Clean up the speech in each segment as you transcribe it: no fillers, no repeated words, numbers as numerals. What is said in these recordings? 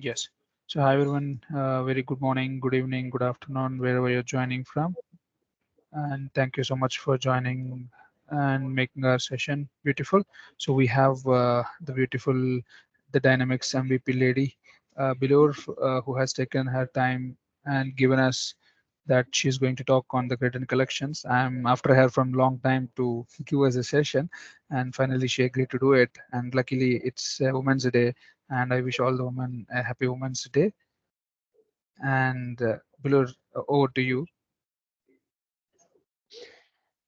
Yes. So hi everyone, very good morning, good evening, good afternoon, wherever you're joining from. And thank you so much for joining and making our session beautiful. So we have the beautiful, the Dynamics MVP lady, Bilur, who has taken her time and given us that she's going to talk on the credit collections. I'm after her from long time to give us a session, and finally she agreed to do it. And luckily, it's Women's Day, and I wish all the women a happy Women's Day. And Bilur, over to you.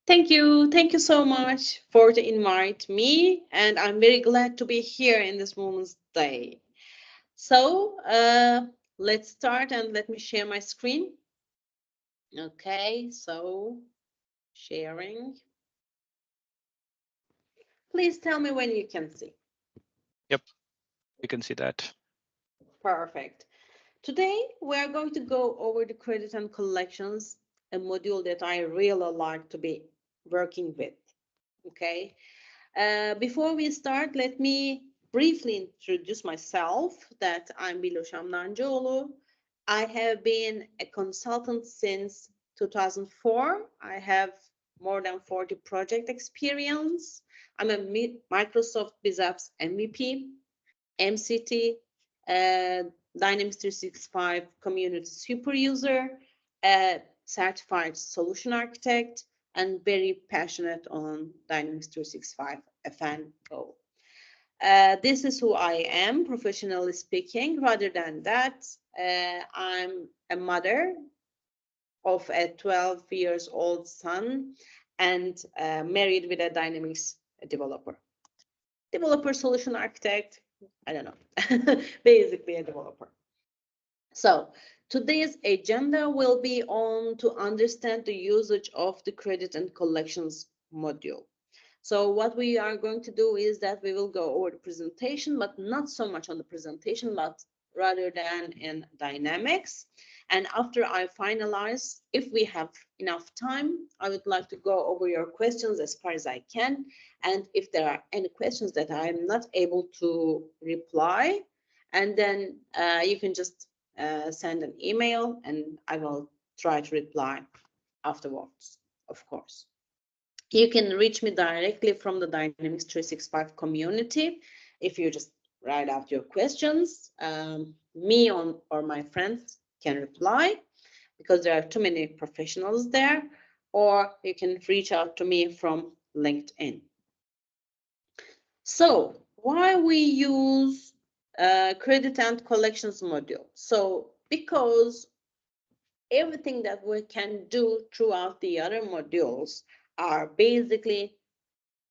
Thank you so much for the invite me, and I'm very glad to be here in this Women's Day. So let's start and let me share my screen. Okay, so sharing. Please tell me when you can see. Yep, we can see that. Perfect. Today we are going to go over the credit and collections, a module that I really like to be working with. Okay. Before we start, let me briefly introduce myself that I'm Bilo Shamnancıoğlu. I have been a consultant since 2004. I have more than 40 project experience. I'm a Microsoft BizApps MVP, MCT, Dynamics 365 community super user, a certified solution architect, and very passionate on Dynamics 365 FNO. This is who I am, professionally speaking. Rather than that, I'm a mother of a 12 years old son and married with a Dynamics developer. Developer solution architect, I don't know, basically a developer. So today's agenda will be on to understand the usage of the credit and collections module. So what we are going to do is that we will go over the presentation, but not so much on the presentation, but rather than in Dynamics. And after I finalize, if we have enough time, I would like to go over your questions as far as I can. And if there are any questions that I'm not able to reply, and then you can just send an email and I will try to reply afterwards, of course. You can reach me directly from the Dynamics 365 community. If you just write out your questions, me or my friends can reply because there are too many professionals there, or you can reach out to me from LinkedIn. So why we use credit and collections module? So because everything that we can do throughout the other modules are basically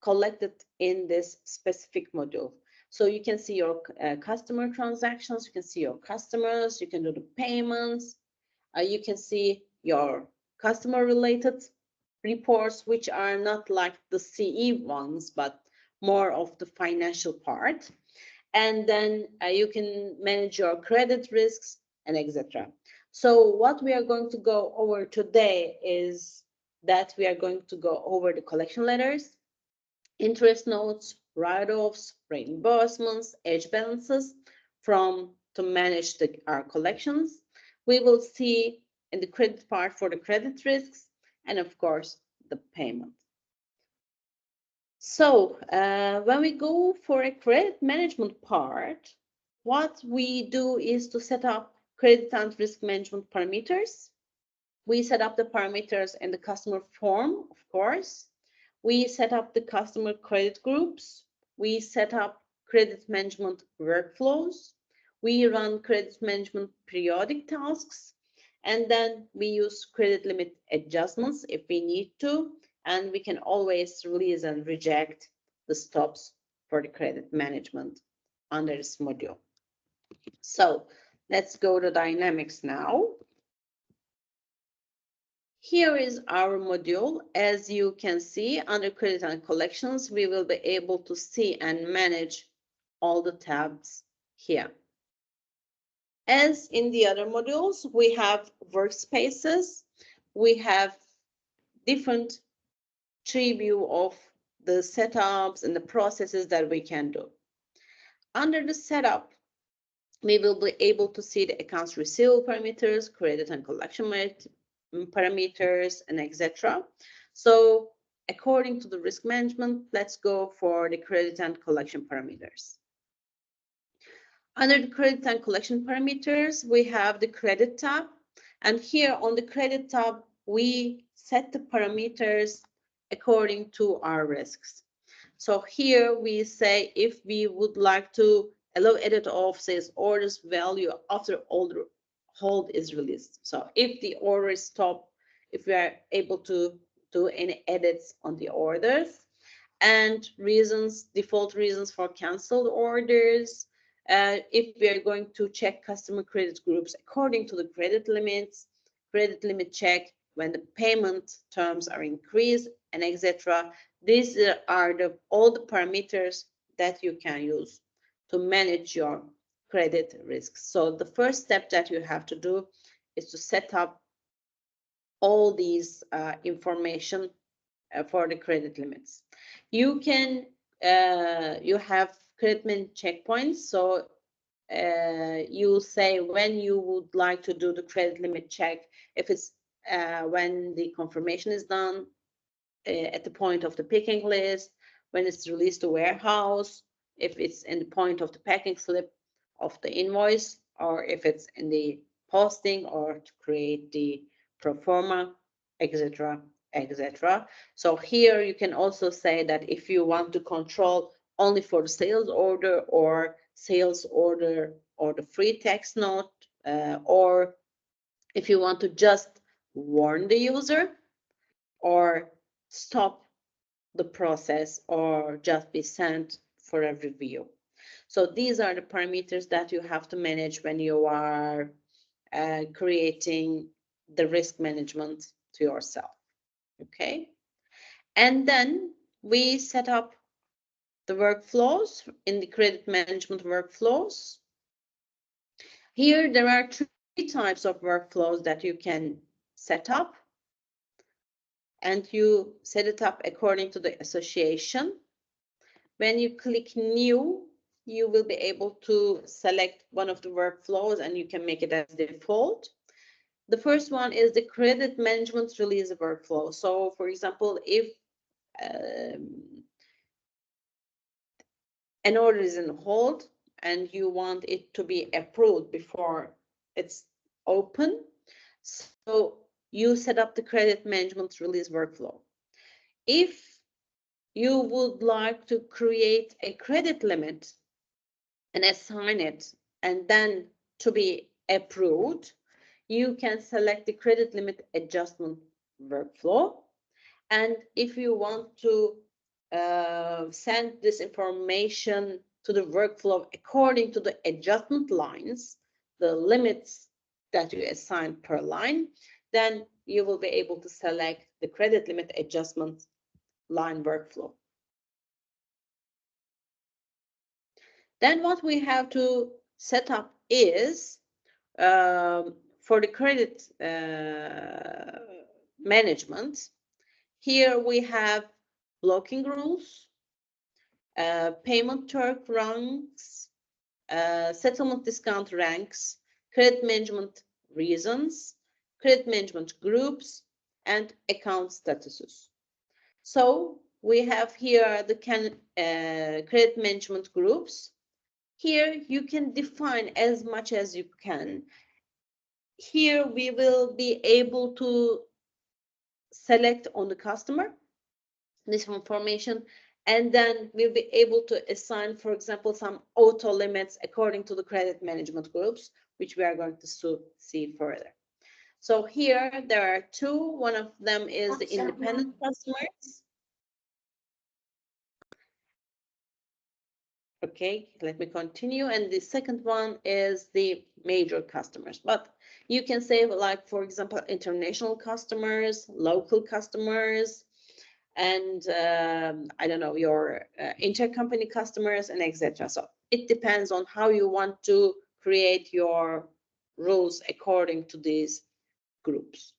collected in this specific module. So you can see your customer transactions, you can see your customers, you can do the payments, you can see your customer related reports, which are not like the CE ones, but more of the financial part. And then you can manage your credit risks and etc. So what we are going to go over today is that we are going to go over the collection letters, interest notes, write-offs, reimbursements, edge balances to manage our collections. We will see in the credit part for the credit risks and of course the payment. So when we go for a credit management part, what we do is to set up credit and risk management parameters. We set up the parameters in the customer form, of course. We set up the customer credit groups. We set up credit management workflows. We run credit management periodic tasks. And then we use credit limit adjustments if we need to. And we can always release and reject the stops for the credit management under this module. So let's go to Dynamics now. Here is our module. As you can see, under credit and collections, we will be able to see and manage all the tabs here. As in the other modules, we have workspaces. We have different tree view of the setups and the processes that we can do. Under the setup, We will be able to see the accounts receivable parameters, credit and collection parameters, and etc. So according to the risk management, let's go for the credit and collection parameters. Under the credit and collection parameters, we have the credit tab. And here on the credit tab, we set the parameters according to our risks. So here we say if we would like to allow edit of sales orders value after order hold is released. So if the order is stopped, if we are able to do any edits on the orders, and reasons, default reasons for canceled orders, if we are going to check customer credit groups according to the credit limits, credit limit check when the payment terms are increased, and etc. These are all the parameters that you can use to manage your credit risks. So the first step that you have to do is to set up all these information for the credit limits. You can you have credit limit checkpoints. So you say when you would like to do the credit limit check, if it's when the confirmation is done, at the point of the picking list, when it's released to warehouse, if it's in the point of the packing slip of the invoice, or if it's in the posting or to create the pro forma, etc., etc. So here you can also say that if you want to control only for the sales order or the free text note, or if you want to just warn the user or stop the process or just be sent for a review. So these are the parameters that you have to manage when you are creating the risk management to yourself. Okay. And then we set up the workflows in the credit management workflows. Here there are three types of workflows that you can set up, and you set it up according to the association. When you click new, you will be able to select one of the workflows and you can make it as default. The first one is the credit management release workflow. So for example, if an order is in hold and you want it to be approved before it's open, so you set up the credit management release workflow. If you would like to create a credit limit and assign it and then to be approved, you can select the credit limit adjustment workflow. And if you want to send this information to the workflow according to the adjustment lines, the limits that you assign per line, then you will be able to select the credit limit adjustment line workflow. Then what we have to set up is for the credit management. Here we have blocking rules, payment term ranks, settlement discount ranks, credit management reasons, credit management groups, and account statuses. So we have here the credit management groups. Here you can define as much as you can. Here we will be able to select on the customer this information, and then we'll be able to assign, for example, some auto limits according to the credit management groups, which we are going to see further. So here there are two. One of them is the independent customers. Okay, let me continue. And the second one is the major customers. But you can say, like, for example, international customers, local customers, and I don't know, your intercompany customers, and etc. So it depends on how you want to create your rules according to these groups.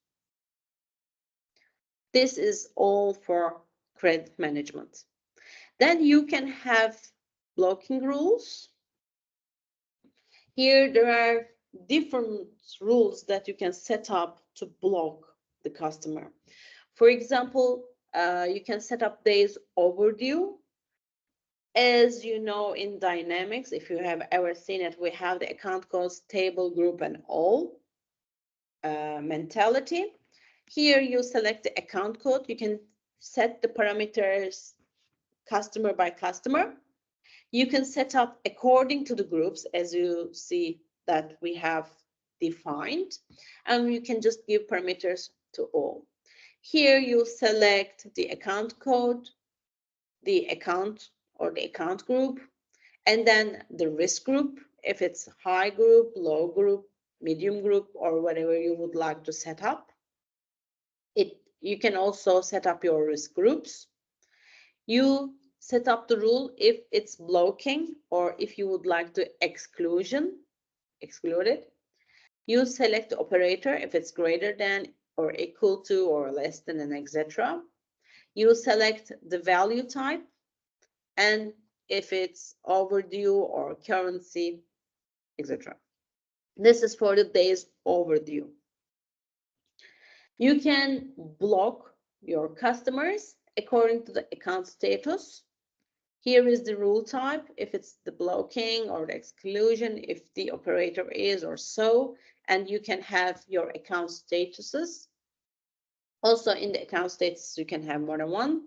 This is all for credit management. Then you can have blocking rules. Here there are different rules that you can set up to block the customer. For example, you can set up days overdue. As you know, in Dynamics, if you have ever seen it, we have the account codes, table, group, and all mentality. Here you select the account code. You can set the parameters customer by customer. You can set up according to the groups, as you see that we have defined, and you can just give parameters to all. Here you select the account code, the account or the account group, and then the risk group, if it's high group, low group, medium group, or whatever you would like to set up. You can also set up your risk groups. You set up the rule if it's blocking or if you would like to exclude it. You select the operator if it's greater than or equal to or less than, and etc. You select the value type, and if it's overdue or currency, etc. This is for the days overdue. You can block your customers according to the account status. Here is the rule type, if it's the blocking or the exclusion, if the operator is or so, and you can have your account statuses. Also in the account status, you can have more than one.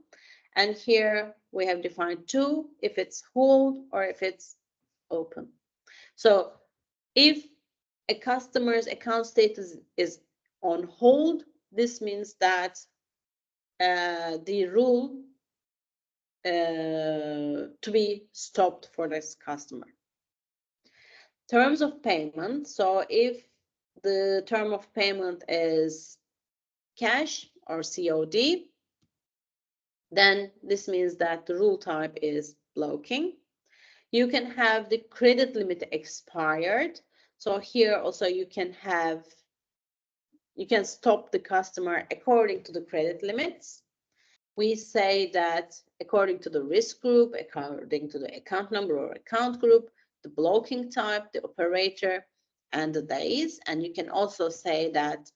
And here we have defined two, if it's hold or if it's open. So if a customer's account status is on hold, this means that the rule to be stopped for this customer. Terms of payment. So if the term of payment is cash or COD, then this means that the rule type is blocking. You can have the credit limit expired. So here also you can stop the customer according to the credit limits. We say that according to the risk group, according to the account number or account group, the blocking type, the operator, and the days. And you can also say that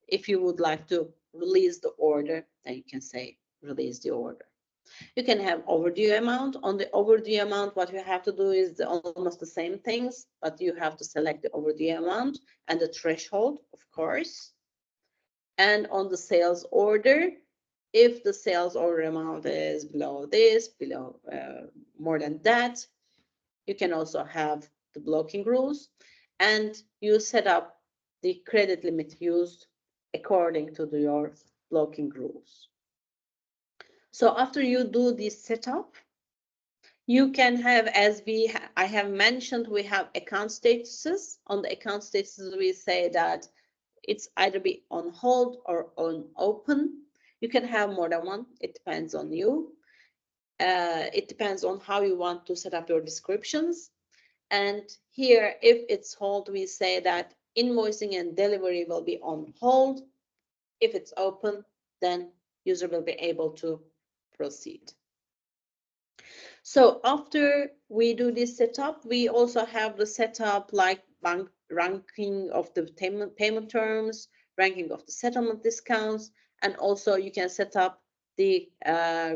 if you would like to release the order, then you can say release the order. You can have overdue amount. On the overdue amount, what you have to do is almost the same things, but you have to select the overdue amount and the threshold, of course. And on the sales order, if the sales order amount is below this, more than that, you can also have the blocking rules, and you set up the credit limit used according to your blocking rules. So after you do this setup, you can have, as I have mentioned, we have account statuses. On the account statuses, we say that it's either be on hold or on open. You can have more than one. It depends on you. It depends on how you want to set up your descriptions. And here, if it's hold, we say that invoicing and delivery will be on hold. If it's open, then user will be able to proceed. So after we do this setup, we also have the setup like ranking of the payment terms, ranking of the settlement discounts, and also you can set up the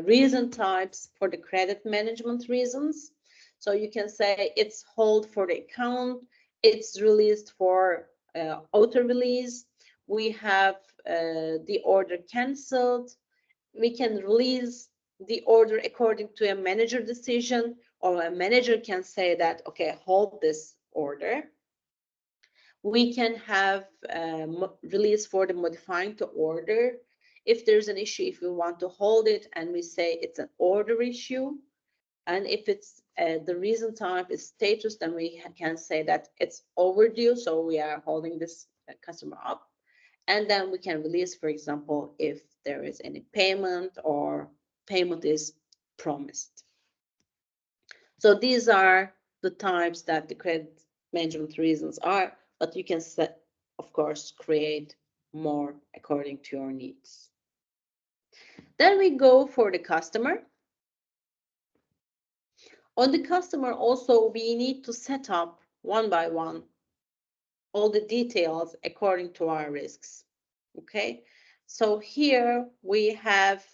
reason types for the credit management reasons. So you can say it's hold for the account, it's released for auto release, we have the order cancelled, we can release the order according to a manager decision, or a manager can say that, okay, hold this order. We can have release for the modifying to order. If there's an issue, if we want to hold it and we say it's an order issue, and if it's the reason type is status, then we can say that it's overdue, so we are holding this customer up. And then we can release, for example, if there is any payment or payment is promised. So these are the types that the credit management reasons are, but you can set, of course, create more according to your needs. Then we go for the customer. On the customer also, we need to set up one by one all the details according to our risks. Okay, so here we have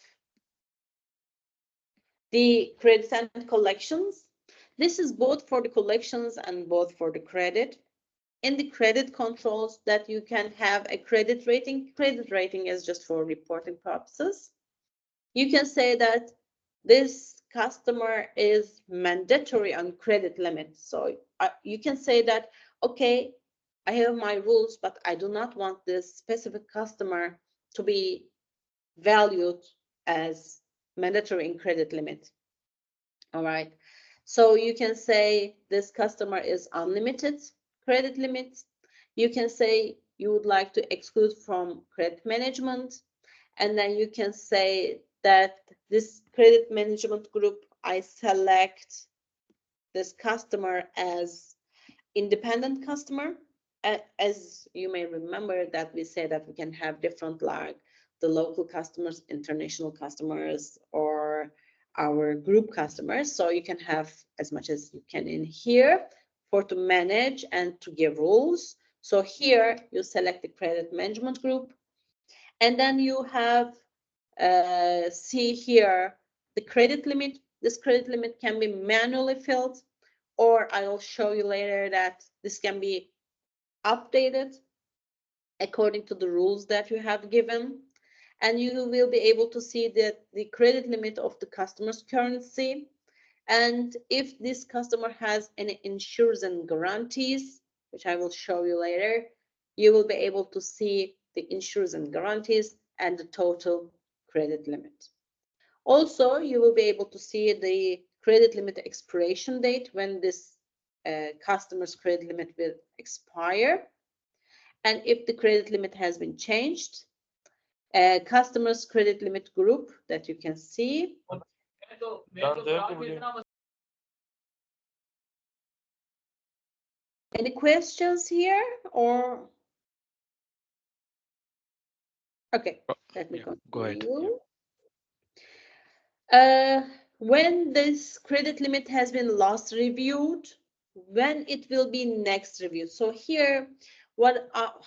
the credits and collections. This is both for the collections and both for the credit. In the credit controls that you can have a credit rating. Credit rating is just for reporting purposes. You can say that this customer is mandatory on credit limit. So you can say that, okay, I have my rules, but I do not want this specific customer to be valued as mandatory in credit limit. All right. So you can say this customer is unlimited credit limit. You can say you would like to exclude from credit management. And then you can say that this credit management group, I select this customer as independent customer. As you may remember that we say that we can have different, like the local customers, international customers, or our group customers. So you can have as much as you can in here for to manage and to give rules. So here you select the credit management group, and then you have see here the credit limit. This credit limit can be manually filled, or I will show you later that this can be updated according to the rules that you have given. And you will be able to see that the credit limit of the customer's currency. And if this customer has any insurance and guarantees, which I will show you later, you will be able to see the insurance and guarantees and the total credit limit. Also, you will be able to see the credit limit expiration date, when this customer's credit limit will expire. And if the credit limit has been changed, customer's credit limit group that you can see. Any questions here, or? Okay, let me continue. Go ahead. When this credit limit has been last reviewed, when it will be next reviewed. So here,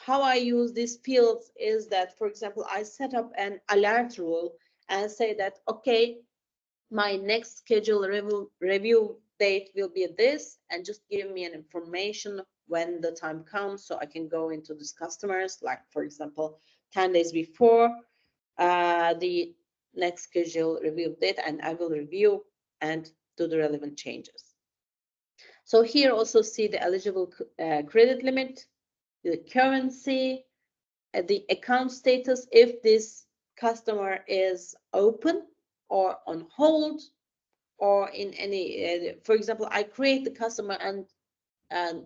how I use these fields is that, for example, I set up an alert rule and say that, okay, my next schedule review date will be this, and just give me an information when the time comes so I can go into these customers, like for example 10 days before the next schedule review date, and I will review and do the relevant changes. So here also see the eligible credit limit, the currency, the account status, if this customer is open or on hold, or in any, for example, I create the customer and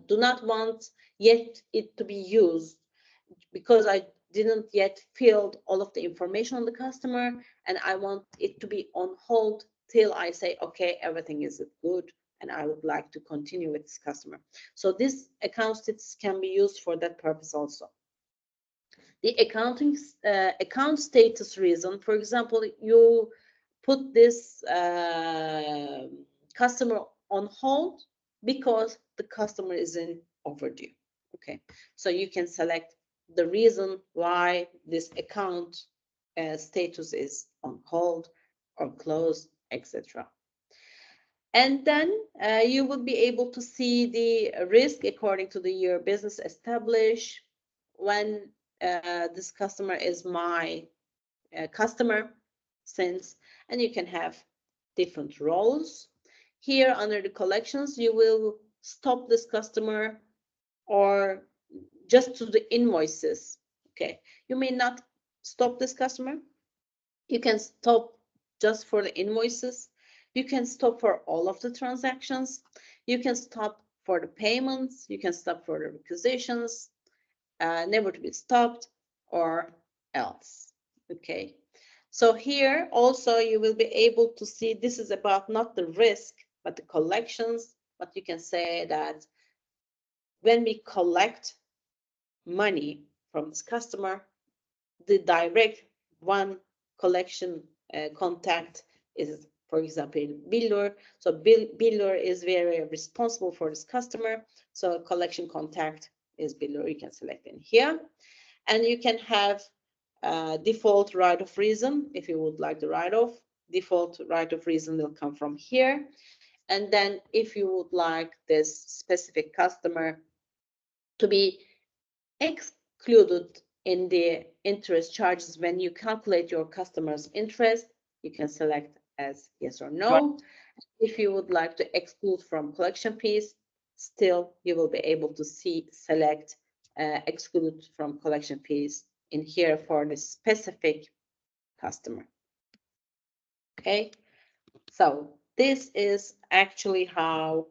do not want yet it to be used because I didn't yet filled all of the information on the customer, and I want it to be on hold till I say, okay, everything is good and I would like to continue with this customer. So this account status can be used for that purpose also. The account status reason, for example, you put this customer on hold because the customer is in overdue. Okay, so you can select the reason why this account status is on hold or closed, etc. And then you will be able to see the risk according to the year business established, when this customer is my customer since, and you can have different roles. Here under the collections, you will stop this customer or just to the invoices. Okay, you may not stop this customer. You can stop just for the invoices. You can stop for all of the transactions. You can stop for the payments. You can stop for the requisitions, never to be stopped, or else. Okay. So here also you will be able to see, this is about not the risk, but the collections. But you can say that when we collect money from this customer, the direct one collection contact is for example, biller. So biller is very responsible for this customer. So collection contact is biller. You can select in here, and you can have default right of reason if you would like the write-off. Default right of reason will come from here. And then if you would like this specific customer to be excluded in the interest charges when you calculate your customer's interest, you can select as yes or no. If you would like to exclude from collection fees, still you will be able to select exclude from collection fees in here for the specific customer. Okay, so this is actually how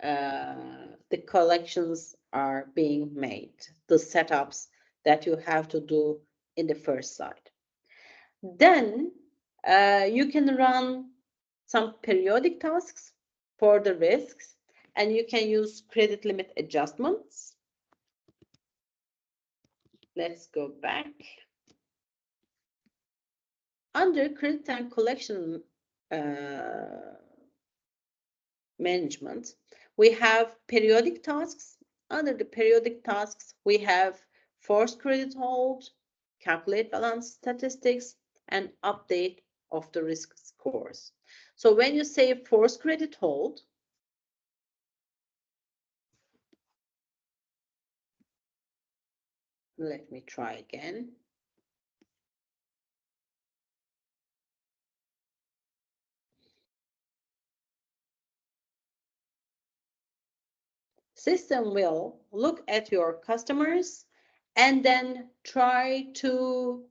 the collections are being made, the setups that you have to do in the first side. Then you can run some periodic tasks for the risks, and you can use credit limit adjustments. Let's go back. Under credit and collection management, we have periodic tasks. Under the periodic tasks, we have force credit hold, calculate balance statistics, and update of the risk scores. So when you say force credit hold, let me try again. System will look at your customers and then try to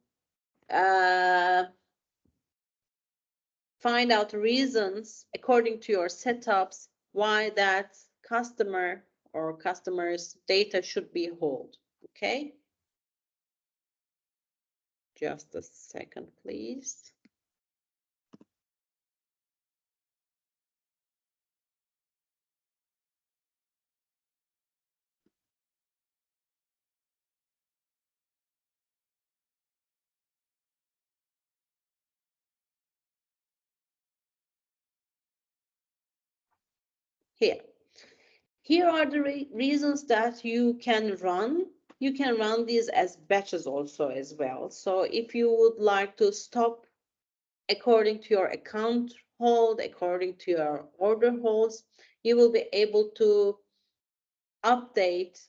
find out reasons according to your setups why that customer or customers' data should be held. Okay. Just a second, please. Here are the reasons that you can run. You can run these as batches also as well. So if you would like to stop according to your account hold, according to your order holds, you will be able to update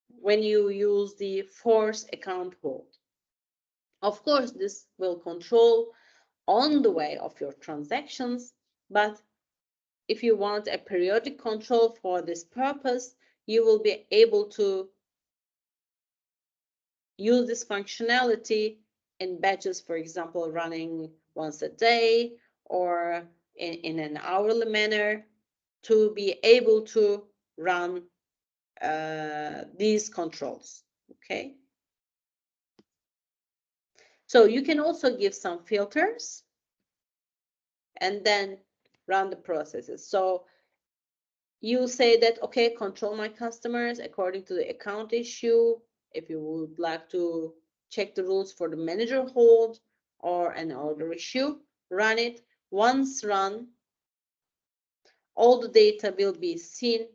when you use the force account hold. Of course, this will control on the way of your transactions, but if you want a periodic control for this purpose, you will be able to use this functionality in batches, for example, running once a day or in an hourly manner to be able to run these controls. Okay. So you can also give some filters and then run the processes. So you say that, okay, control my customers according to the account issue. If you would like to check the rules for the manager hold or an order issue, run it. Once run, all the data will be seen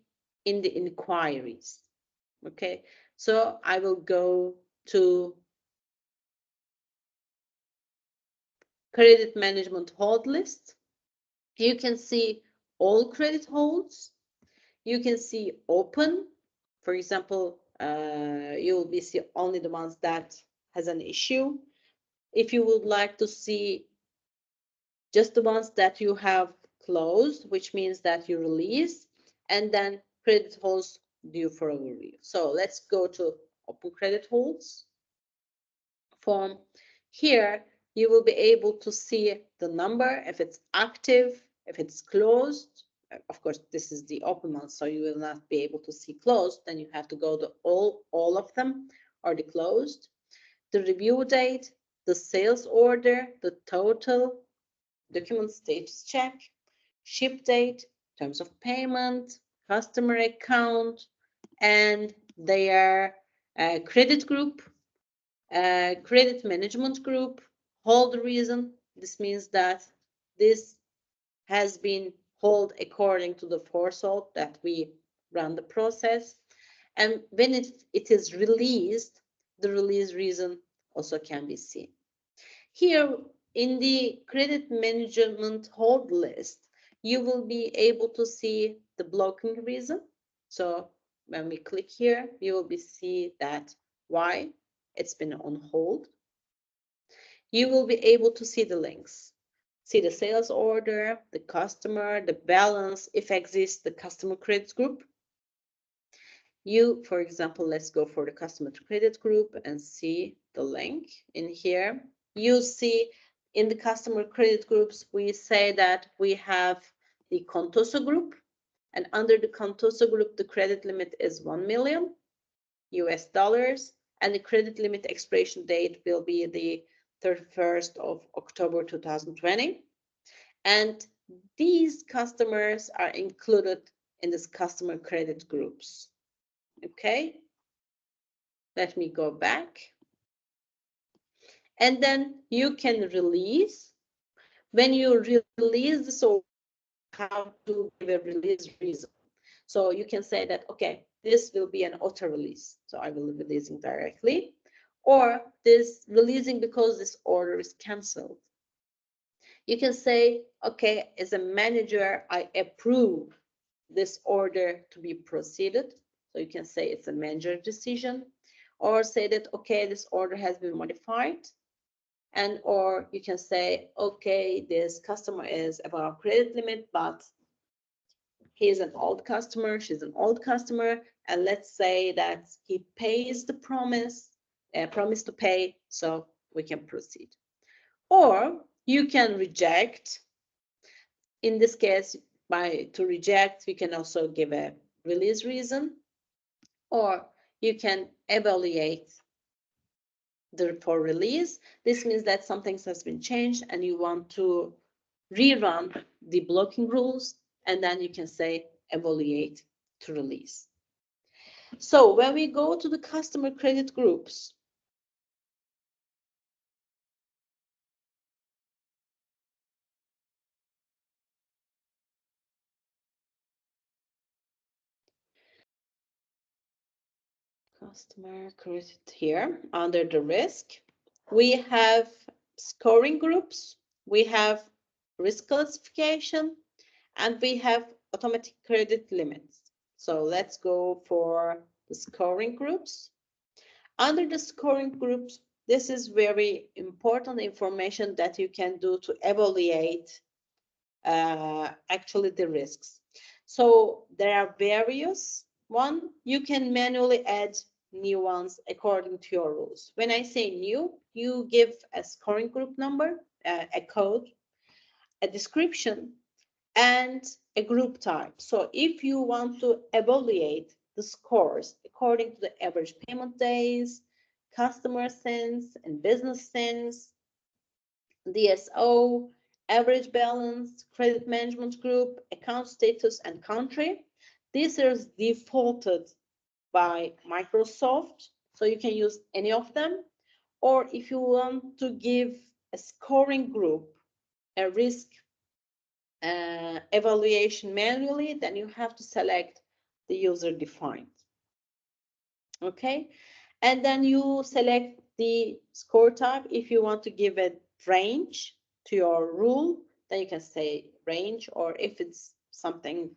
in the inquiries. Okay, so I will go to credit management hold list. You can see all credit holds. You can see open. For example, you will be see only the ones that has an issue. If you would like to see just the ones that you have closed, which means that you release, and then credit holds due for a review. So let's go to open credit holds form. Here you will be able to see the number, if it's active, if it's closed. Of course, this is the open one, so you will not be able to see closed. Then you have to go to all of them or the closed. The review date, the sales order, the total, document status check, ship date, terms of payment, customer account, and their credit group, credit management group, hold reason. This means that this has been held according to the threshold that we run the process. And when it is released, the release reason also can be seen. Here in the credit management hold list, you will be able to see the blocking reason. So when we click here, you will be see that why it's been on hold. You will be able to see the links. See the sales order, the customer, the balance, if exists, the customer credit group. You, for example, let's go for the customer credit group and see the link in here. You see in the customer credit groups, we say that we have the Contoso group, and under the Contoso group, the credit limit is 1 million US dollars, and the credit limit expiration date will be the 31st of October 2020. And these customers are included in this customer credit groups. Okay, let me go back. And then you can release. When you release this, or how to give a release reason. So you can say that, okay, this will be an auto release. So I will be releasing directly, or this releasing because this order is canceled. You can say, okay, as a manager, I approve this order to be proceeded. So you can say it's a manager decision, or say that, okay, this order has been modified. And or you can say, okay, this customer is above credit limit, but he's an old customer, she's an old customer, and let's say that he pays the promise to pay, so we can proceed. Or you can reject. In this case, to reject, we can also give a release reason, or you can evaluate for release. This means that something has been changed and you want to rerun the blocking rules, and then you can say evaluate to release. So when we go to the customer credit groups, customer credit here under the risk, we have scoring groups, we have risk classification, and we have automatic credit limits. So let's go for the scoring groups. Under the scoring groups, this is very important information that you can do to evaluate actually the risks. So there are various. One, you can manually add new ones according to your rules. When I say new, you give a scoring group number, a code, a description, and a group type. So if you want to evaluate the scores according to the average payment days, customer sins and business sins, DSO, average balance, credit management group, account status, and country, these are defaulted by Microsoft, so you can use any of them. Or if you want to give a scoring group, a risk evaluation manually, then you have to select the user defined. Okay, and then you select the score type. If you want to give a range to your rule, then you can say range, or if it's something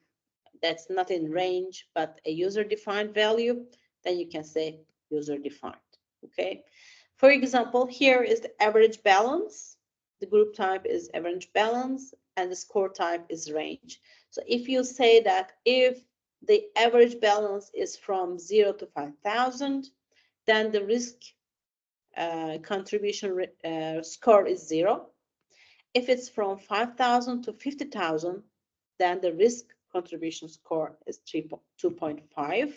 that's not in range but a user defined value, then you can say user defined. Okay, for example, here is the average balance. The group type is average balance and the score type is range. So if you say that if the average balance is from 0 to 5,000, then the risk contribution score is 0. If it's from 5,000 to 50,000, then the risk contribution score is 2.5.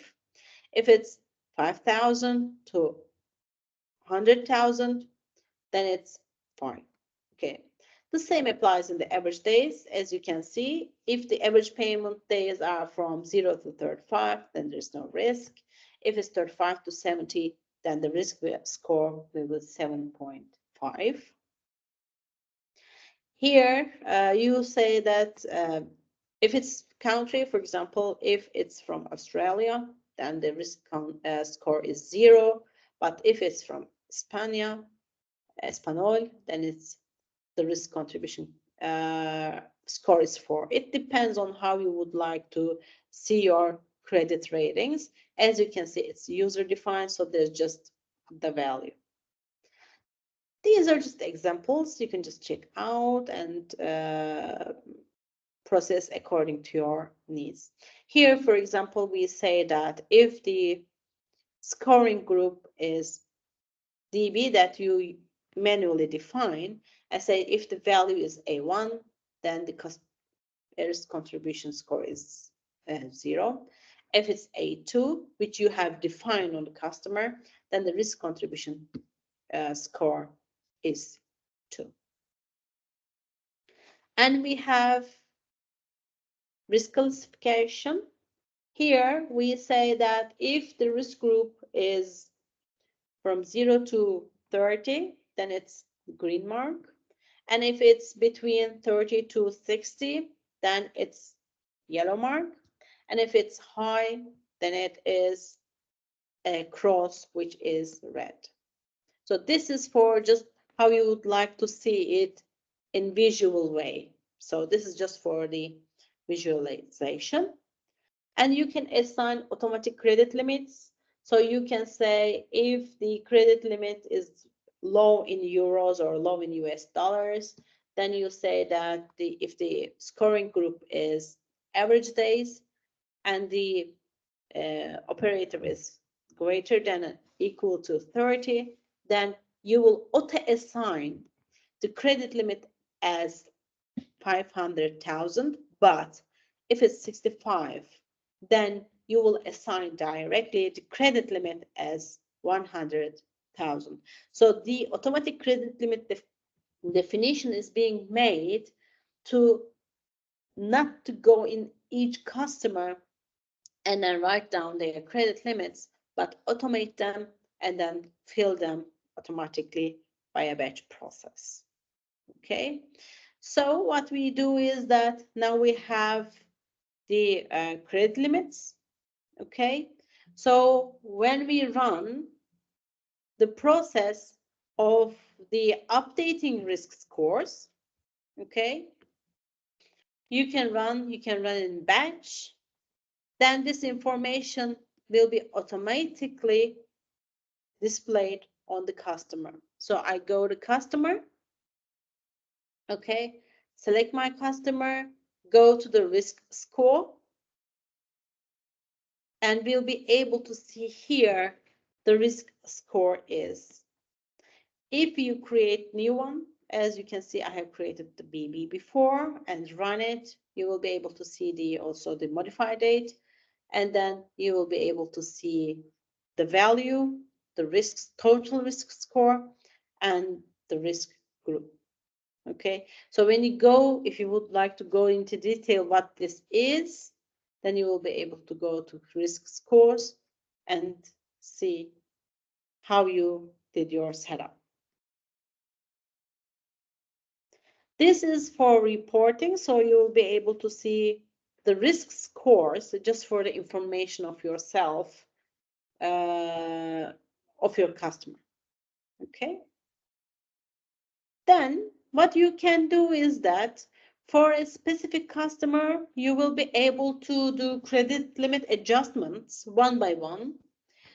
If it's 5,000 to 100,000, then it's 5. Okay. The same applies in the average days. As you can see, if the average payment days are from 0 to 35, then there's no risk. If it's 35 to 70, then the risk score will be 7.5. Here, you say that if it's country, for example, if it's from Australia, then the risk score is 0. But if it's from Espanol, then it's the risk contribution score is 4. It depends on how you would like to see your credit ratings. As you can see, it's user defined, so there's just the value. These are just examples. You can just check out and process according to your needs. Here, for example, we say that if the scoring group is DB that you manually define, I say if the value is A1, then the risk contribution score is 0. If it's A2, which you have defined on the customer, then the risk contribution score is 2. And we have risk classification. Here we say that if the risk group is from 0 to 30, then it's green mark. And if it's between 30 to 60, then it's yellow mark. And if it's high, then it is a cross, which is red. So this is for just how you would like to see it in visual way. So this is just for the visualization. And you can assign automatic credit limits. So you can say if the credit limit is low in euros or low in US dollars, then you say that if the scoring group is average days and the operator is greater than or equal to 30, then you will auto-assign the credit limit as 500,000, but if it's 65, then you will assign directly the credit limit as 100,000. So the automatic credit limit definition is being made to not to go in each customer and then write down their credit limits, but automate them and then fill them automatically by a batch process. Okay, so what we do is that now we have the credit limits. Okay, so when we run the process of the updating risk scores, okay, you can run in batch, then this information will be automatically displayed on the customer. So I go to customer, okay, select my customer, go to the risk score, and we'll be able to see here the risk score is. If you create new one, as you can see, I have created the BB before and run it, you will be able to see also the modified date, and then you will be able to see the value, the total risk score, and the risk group. Okay, so when you go, if you would like to go into detail what this is, then you will be able to go to risk scores and see how you did your setup. This is for reporting, so you will be able to see the risk scores just for the information of yourself, of your customer. Okay. Then what you can do is that for a specific customer, you will be able to do credit limit adjustments one by one.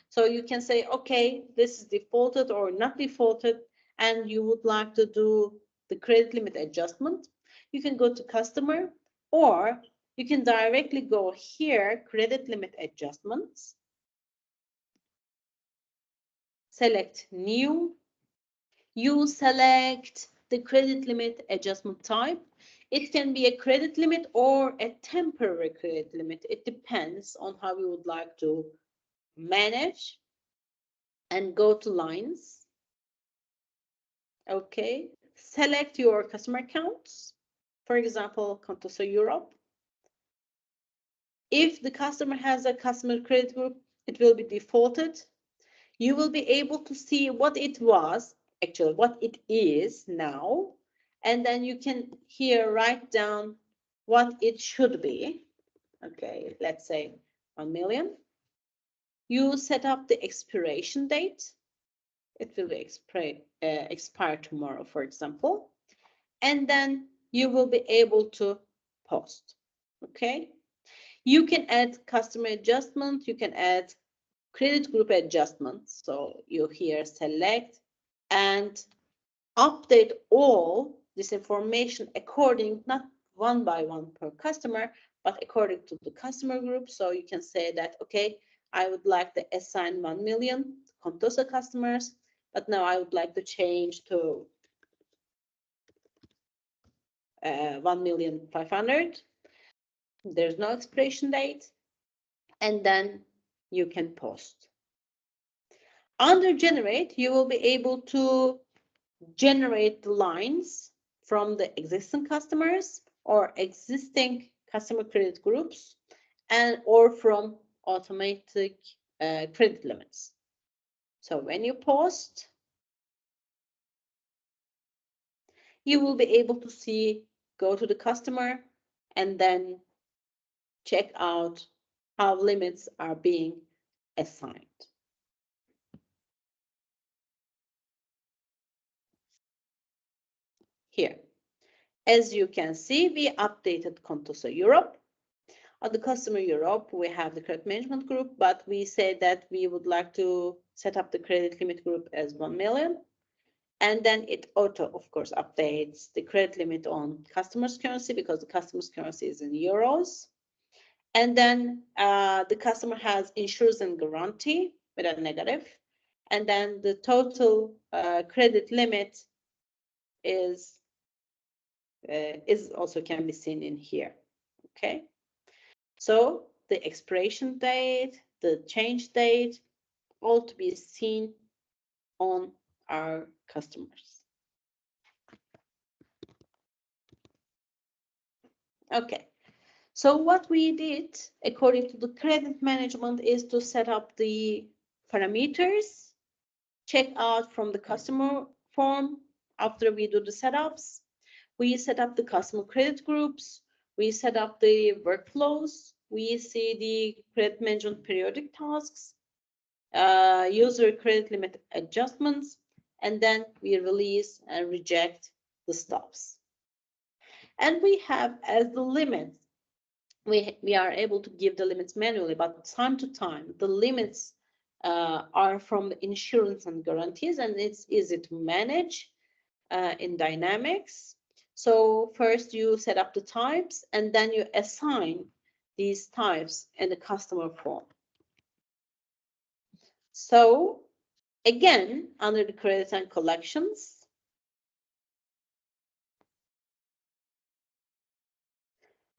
So you can say, okay, this is defaulted or not defaulted, and you would like to do the credit limit adjustment. You can go to customer, or you can directly go here, credit limit adjustments, select new, you select the credit limit adjustment type. It can be a credit limit or a temporary credit limit. It depends on how you would like to manage, and go to lines. Okay, select your customer accounts. For example, Contoso Europe. If the customer has a customer credit group, it will be defaulted. You will be able to see what it was, actually what it is now, and then you can here write down what it should be. Okay, let's say 1 million. You set up the expiration date. It will be expire tomorrow, for example. And then you will be able to post. Okay. You can add customer adjustment. You can add credit group adjustment. So you here select and update all this information according, not one by one per customer, but according to the customer group. So you can say that, okay, I would like to assign 1 million Contosa customers, but now I would like to change to 1,500,000. There's no expiration date, and then you can post. Under generate, you will be able to generate the lines from the existing customers or existing customer credit groups, and or from automatic credit limits. So when you post, you will be able to see, go to the customer and then check out how limits are being assigned. Here, as you can see, we updated Contosa Europe. On the customer Europe, we have the credit management group, but we said that we would like to set up the credit limit group as 1 million. And then it auto, of course, updates the credit limit on customer's currency because the customer's currency is in euros. And then the customer has insurance and guarantee with a negative. And then the total credit limit is also can be seen in here. Okay. So the expiration date, the change date, all to be seen on our customers. Okay. So what we did according to the credit management is to set up the parameters, check out from the customer form. After we do the setups, we set up the customer credit groups, we set up the workflows, we see the credit management periodic tasks, user credit limit adjustments, and then we release and reject the stops. And we have as the limits, we are able to give the limits manually, but time to time, the limits are from the insurance and guarantees, and it's easy to manage in Dynamics. So first you set up the types, and then you assign these types in the customer form. So again, under the credit and collections,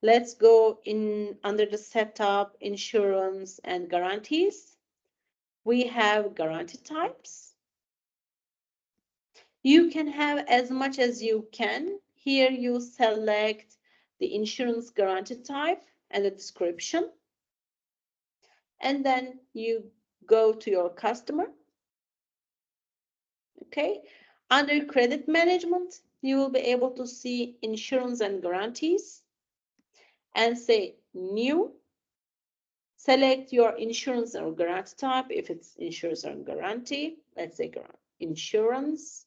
let's go in under the setup, insurance and guarantees. We have guarantee types. You can have as much as you can. Here you select the insurance guarantee type and the description. And then you go to your customer. Okay. Under credit management, you will be able to see insurance and guarantees and say new. Select your insurance or guarantee type. If it's insurance or guarantee, let's say insurance.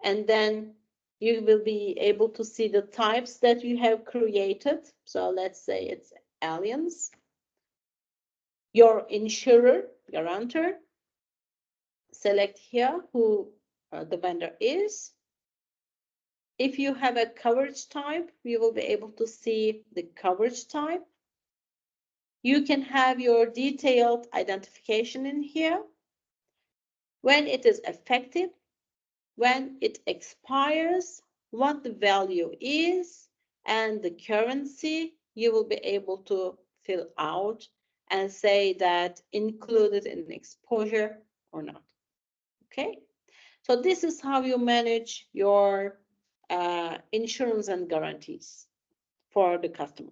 And then you will be able to see the types that you have created. So let's say it's aliens. Your insurer, guarantor. Select here who the vendor is. If you have a coverage type, you will be able to see the coverage type. You can have your detailed identification in here. When it is effective, when it expires, what the value is, and the currency, you will be able to fill out and say that included in exposure or not. Okay, so this is how you manage your insurance and guarantees for the customer.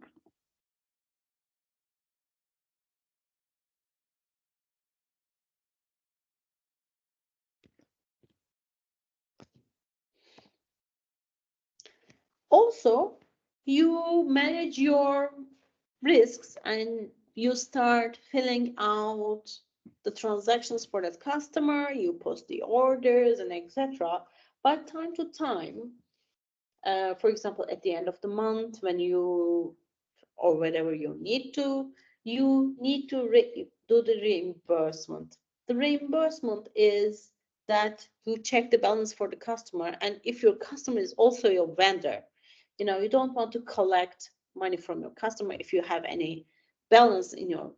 Also, you manage your risks and you start filling out the transactions for that customer, you post the orders and etc. But time to time, for example, at the end of the month, when you or whenever you need to do the reimbursement. The reimbursement is that you check the balance for the customer, and if your customer is also your vendor, you don't want to collect money from your customer if you have any balance in your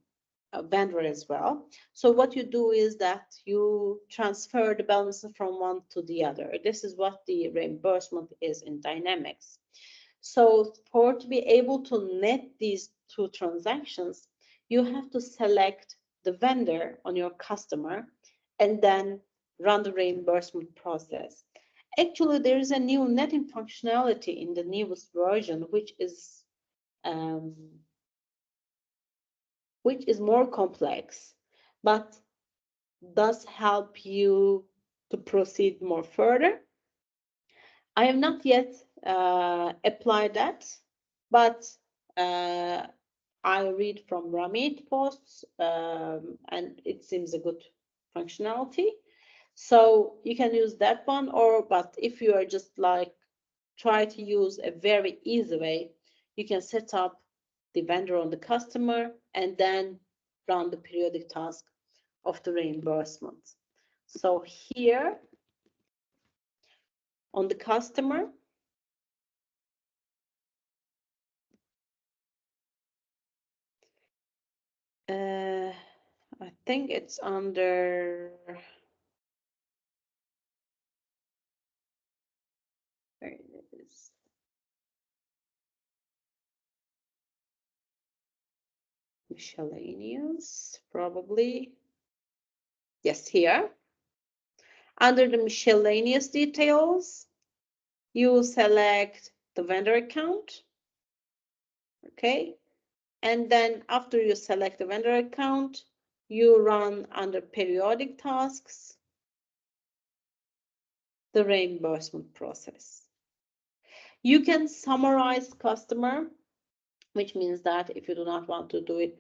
vendor as well. So what you do is that you transfer the balance from one to the other. This is what the reimbursement is in Dynamics. So to be able to net these two transactions, you have to select the vendor on your customer and then run the reimbursement process. Actually, there is a new netting functionality in the newest version, which is more complex, but does help you to proceed more further. I have not yet applied that, but I read from Ramit posts, and it seems a good functionality. So you can use that one, but if you are just like try to use a very easy way, you can set up the vendor on the customer and then run the periodic task of the reimbursement. So here on the customer, I think it's under, where it is. Miscellaneous, probably. Yes, here. Under the miscellaneous details, you select the vendor account. Okay. And then after you select the vendor account, you run under periodic tasks, the reimbursement process. You can summarize customer, which means that if you do not want to do it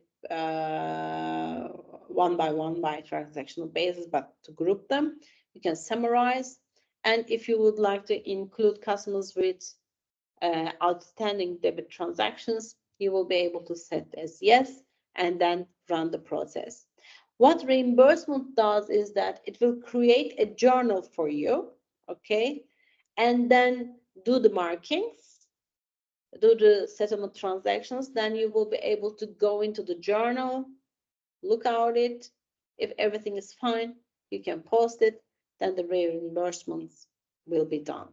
one by transactional basis, but to group them, you can summarize. And if you would like to include customers with outstanding debit transactions, you will be able to set as yes and then run the process. What reimbursement does is that it will create a journal for you, okay, and then do the markings, do the settlement transactions. Then you will be able to go into the journal, look at it. If everything is fine, you can post it, then the reimbursements will be done.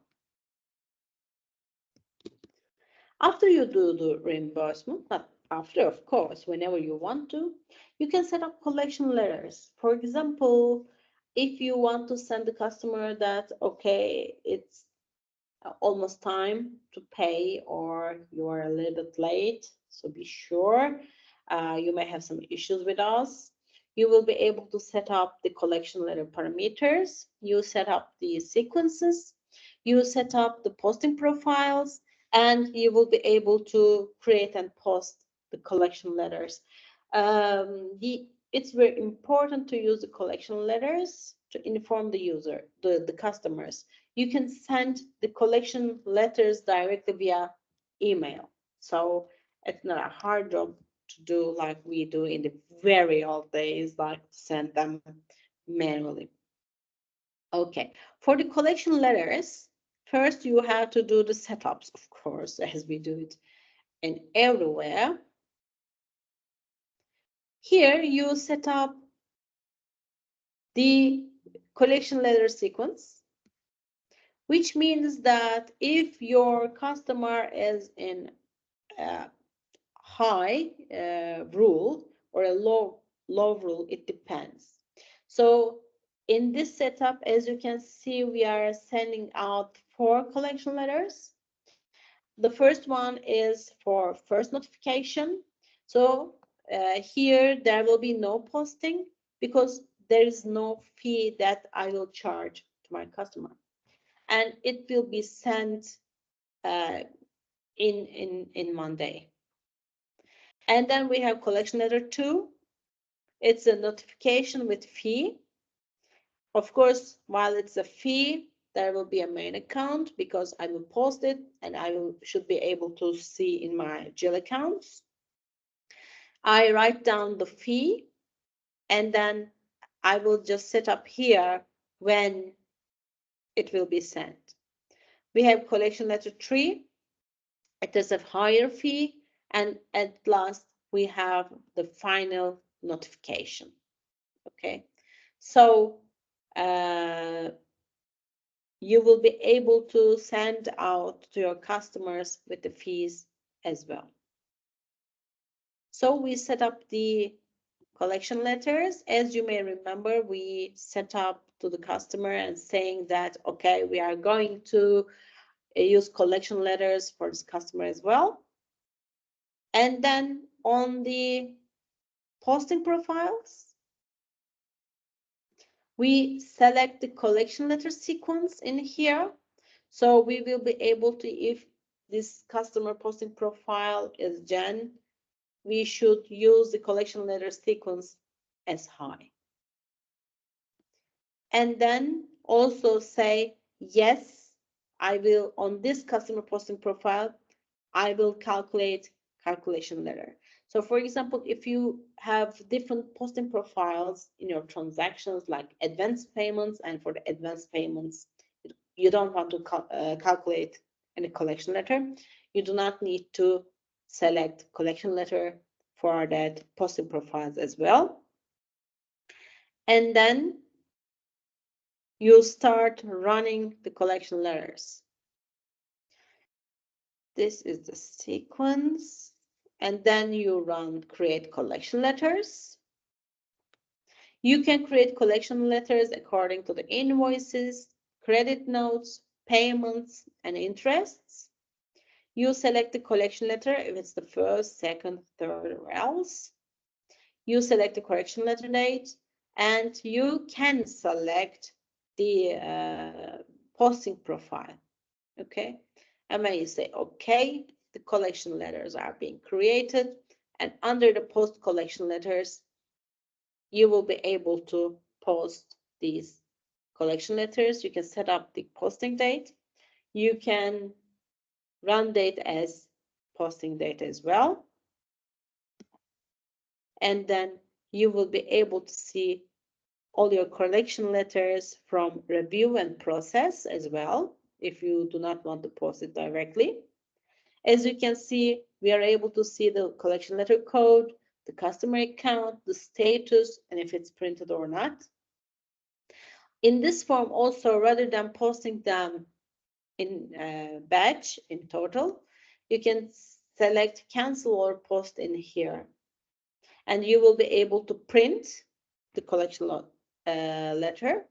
After you do the reimbursement, but after, of course, whenever you want to, you can set up collection letters. For example, if you want to send the customer that, okay, it's almost time to pay or you are a little bit late, so be sure you may have some issues with us. You will be able to set up the collection letter parameters. You set up the sequences. You set up the posting profiles, and you will be able to create and post the collection letters. It's very important to use the collection letters to inform the user, the customers. You can send the collection letters directly via email. So it's not a hard job to do like we do in the very old days, like send them manually. Okay, for the collection letters, first you have to do the setups, of course, as we do it in everywhere. Here you set up the collection letter sequence, which means that if your customer is in a high rule or a low rule, it depends. So in this setup, as you can see, we are sending out 4 collection letters. The first one is for first notification. So here there will be no posting because there is no fee that I will charge to my customer. And it will be sent in Monday. And then we have collection letter 2. It's a notification with fee. Of course, while it's a fee, there will be a main account because I will post it and should be able to see in my GL accounts. I write down the fee and then I will just set up here when it will be sent. We have collection letter 3. It is a higher fee, and at last we have the final notification. Okay, so you will be able to send out to your customers with the fees as well. So we set up the collection letters. As you may remember, we set up to the customer and saying that, okay, we are going to use collection letters for this customer as well. And then on the posting profiles, we select the collection letter sequence in here. So we will be able to, if this customer posting profile is Jen, we should use the collection letter sequence as high. And then also say, yes, I will, on this customer posting profile, I will calculate calculation letter. So for example, if you have different posting profiles in your transactions like advance payments, and for the advance payments, you don't want to calculate any collection letter, you do not need to select collection letter for that posting profiles as well. And then you start running the collection letters. This is the sequence. And then you run create collection letters. You can create collection letters according to the invoices, credit notes, payments, and interests. You select the collection letter if it's the first, second, third, or else. You select the correction letter date, and you can select the posting profile. Okay, and when you say okay, the collection letters are being created, and under the post collection letters, you will be able to post these collection letters. You can set up the posting date. You can run date as posting date as well. And then you will be able to see all your collection letters from review and process as well, if you do not want to post it directly. As you can see, we are able to see the collection letter code, the customer account, the status, and if it's printed or not. In this form also, rather than posting them in batch, in total, you can select cancel or post in here. And you will be able to print the collection letter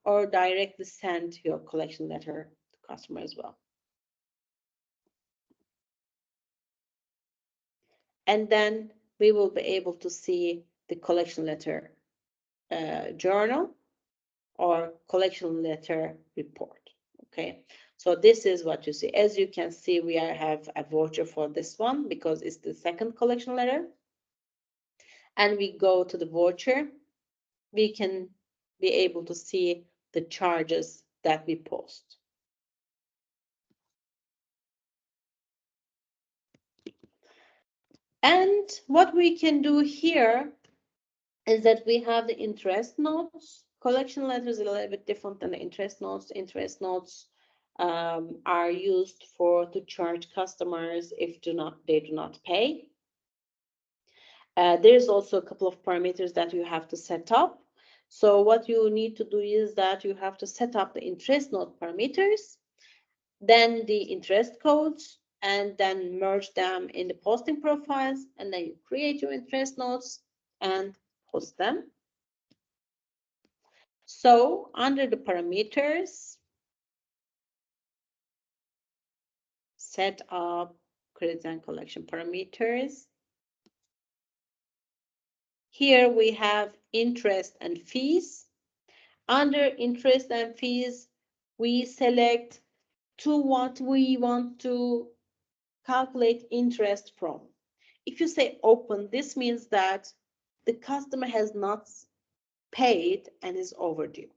or directly send your collection letter to customer as well. And then we will be able to see the collection letter journal or collection letter report. Okay, so this is what you see. As you can see, we have a voucher for this one because it's the second collection letter. And we go to the voucher, we can be able to see the charges that we post. And what we can do here is that we have the interest notes. Collection letters are a little bit different than the interest notes. Interest notes are used to charge customers if they do not pay. There's also a couple of parameters that you have to set up. So what you need to do is that you have to set up the interest note parameters, then the interest codes, and then merge them in the posting profiles, and then you create your interest notes and post them. So under the parameters, set up credit and collection parameters. Here we have interest and fees. Under interest and fees, we select to what we want to calculate interest from. If you say open, this means that the customer has not paid and is overdue.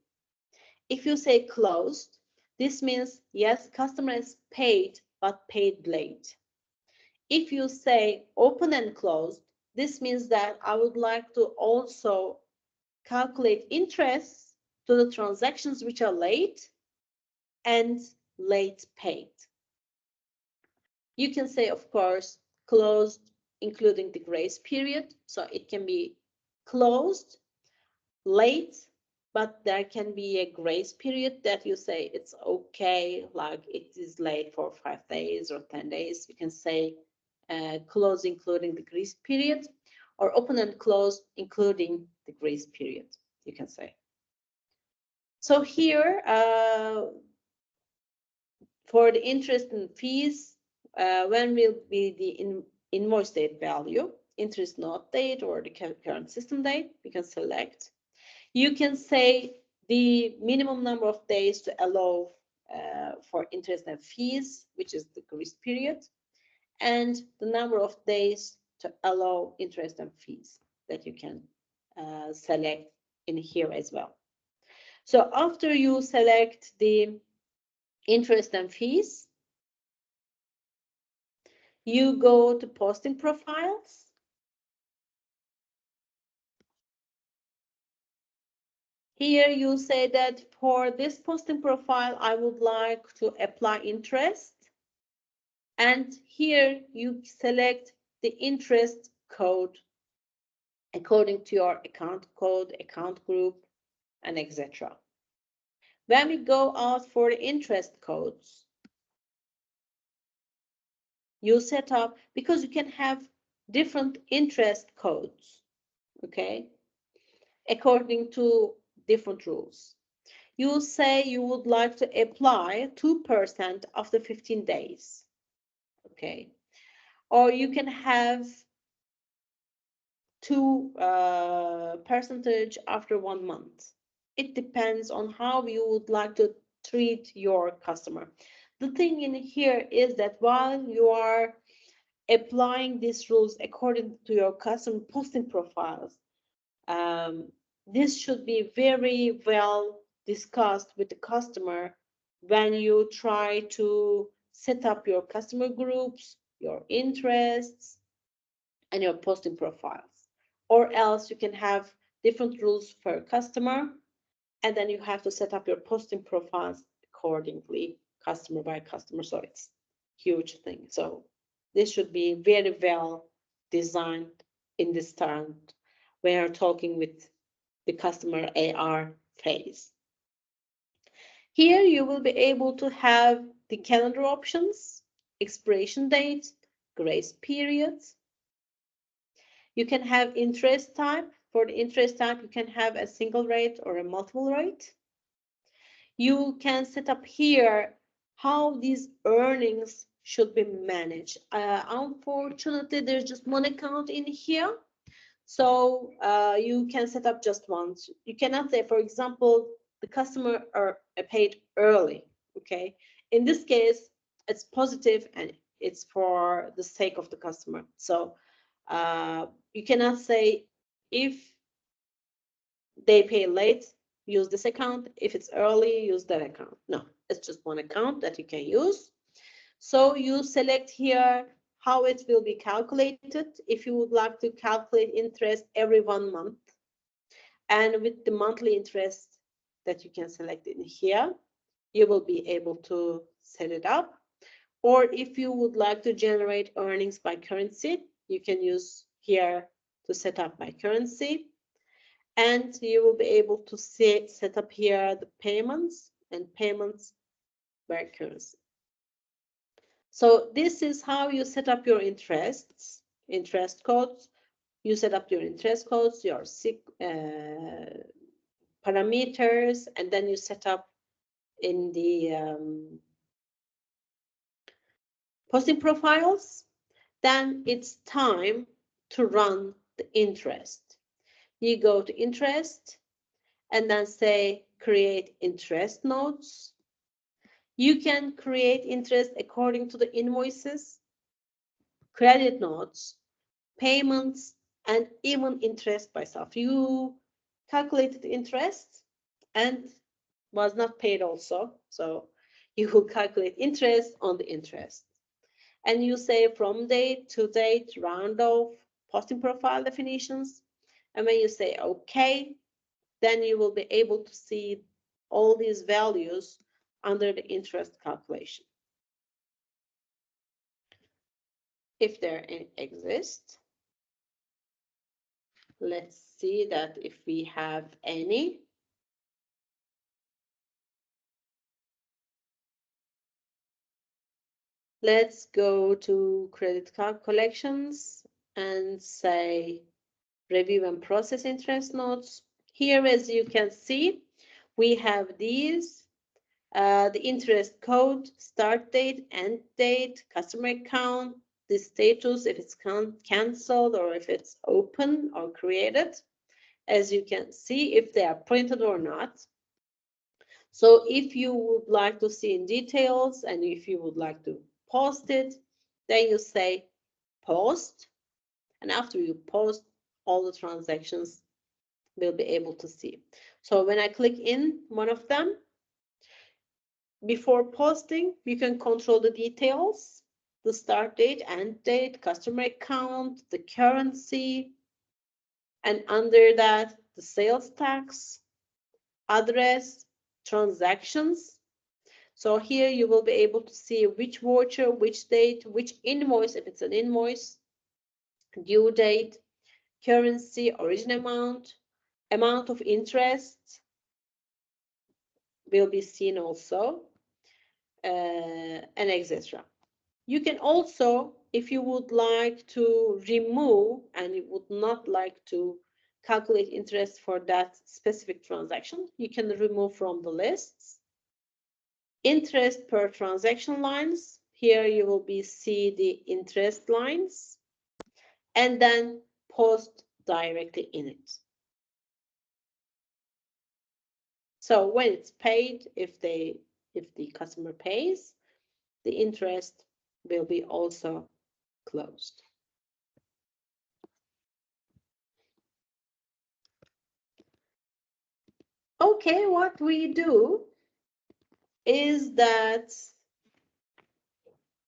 If you say closed, this means yes, customer is paid but paid late. If you say open and closed, this means that I would like to also calculate interest to the transactions which are late and late paid. You can say, of course, closed, including the grace period. So it can be closed, late, but there can be a grace period that you say it's okay, like it is late for 5 days or 10 days. You can say close including the grace period, or open and close including the grace period, you can say. So here, for the interest and fees, when will be the invoice date value, interest note date, or the current system date, we can select. You can say the minimum number of days to allow for interest and fees, which is the grace period, and the number of days to allow interest and fees that you can select in here as well. So after you select the interest and fees, you go to posting profiles. Here you say that for this posting profile, I would like to apply interest. And here you select the interest code according to your account code, account group, and etc. When we go out for the interest codes, you set up, because you can have different interest codes, okay, according to different rules. You say you would like to apply 2% after 15 days, okay, or you can have 2% after 1 month. It depends on how you would like to treat your customer. The thing in here is that while you are applying these rules according to your customer posting profiles, this should be very well discussed with the customer when you try to set up your customer groups, your interests, and your posting profiles. Or else you can have different rules per customer, and then you have to set up your posting profiles accordingly, customer by customer. So it's a huge thing. So this should be very well designed in this turn. We are talking with the customer AR phase. Here you will be able to have the calendar options, expiration date, grace periods. You can have interest type. For the interest type, you can have a single rate or a multiple rate. You can set up here how these earnings should be managed. Unfortunately, there's just one account in here. So you can set up just once. You cannot say, for example, the customer are paid early, okay? In this case, it's positive and it's for the sake of the customer. So you cannot say if they pay late, use this account. If it's early, use that account. No, it's just one account that you can use. So you select here how it will be calculated. If you would like to calculate interest every 1 month, and with the monthly interest that you can select in here, you will be able to set it up. Or if you would like to generate earnings by currency, you can use here to set up by currency. And you will be able to set up here the payments and payments by currency. So this is how you set up your interests, interest codes. You set up your interest codes, your parameters, and then you set up in the posting profiles. Then it's time to run the interest. You go to interest and then say create interest notes. You can create interest according to the invoices. credit notes, payments, and even interest by self. You calculated interest and was not paid also. So you will calculate interest on the interest. And you say from date to date, round off, posting profile definitions. And when you say okay, then you will be able to see all these values under the interest calculation. If there exist, let's see that if we have any. Let's go to credit card collections and say review and process interest notes. Here, as you can see, we have these, the interest code, start date, end date, customer account, the status, if it's canceled or if it's open or created. As you can see, if they are printed or not. So if you would like to see in details and if you would like to post it, then you say post. And after you post, all the transactions will be able to see. So when I click in one of them, before posting, you can control the details, the start date, end date, customer account, the currency, and under that, the sales tax, address, transactions. So here you will be able to see which voucher, which date, which invoice, if it's an invoice, due date, currency, origin amount, amount of interest will be seen also, and etc. You can also, if you would like to remove and you would not like to calculate interest for that specific transaction, you can remove from the lists. Interest per transaction lines. Here you will see the interest lines and then post directly in it. So when it's paid, if the customer pays, the interest will be also closed. Okay, what we do is that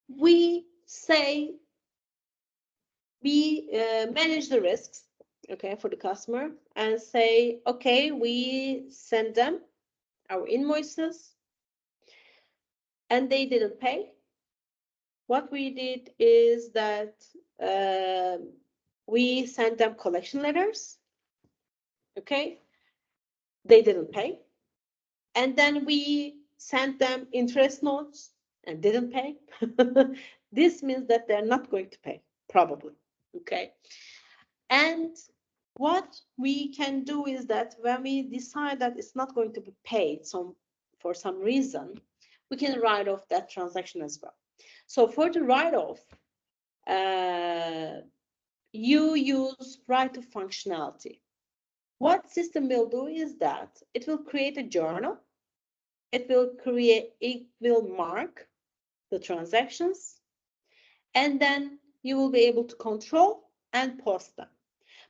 we say we manage the risks, okay, for the customer and say, okay, we send them our invoices and they didn't pay. What we did is that we sent them collection letters, okay, they didn't pay. And then we sent them interest notes and didn't pay. This means that they're not going to pay, probably, okay? And what we can do is that when we decide that it's not going to be paid for some reason, we can write off that transaction as well. So for the write-off, you use write-off functionality. What system will do is that it will create a journal. It will mark the transactions, and then you will be able to control and post them.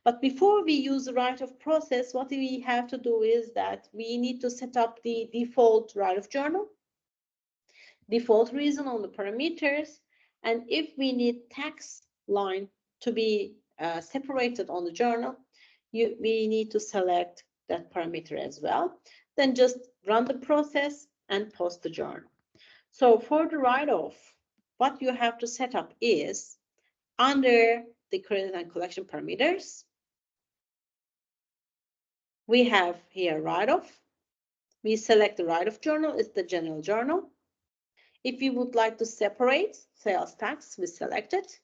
But before we use the write-off process, what we have to do is that we need to set up the default write-off journal, default reason on the parameters, and if we need tax line to be separated on the journal, we need to select that parameter as well. Then just run the process and post the journal. So for the write-off, what you have to set up is under the credit and collection parameters, we have here write-off. We select the write-off journal, it's the general journal. If you would like to separate sales tax, we select it.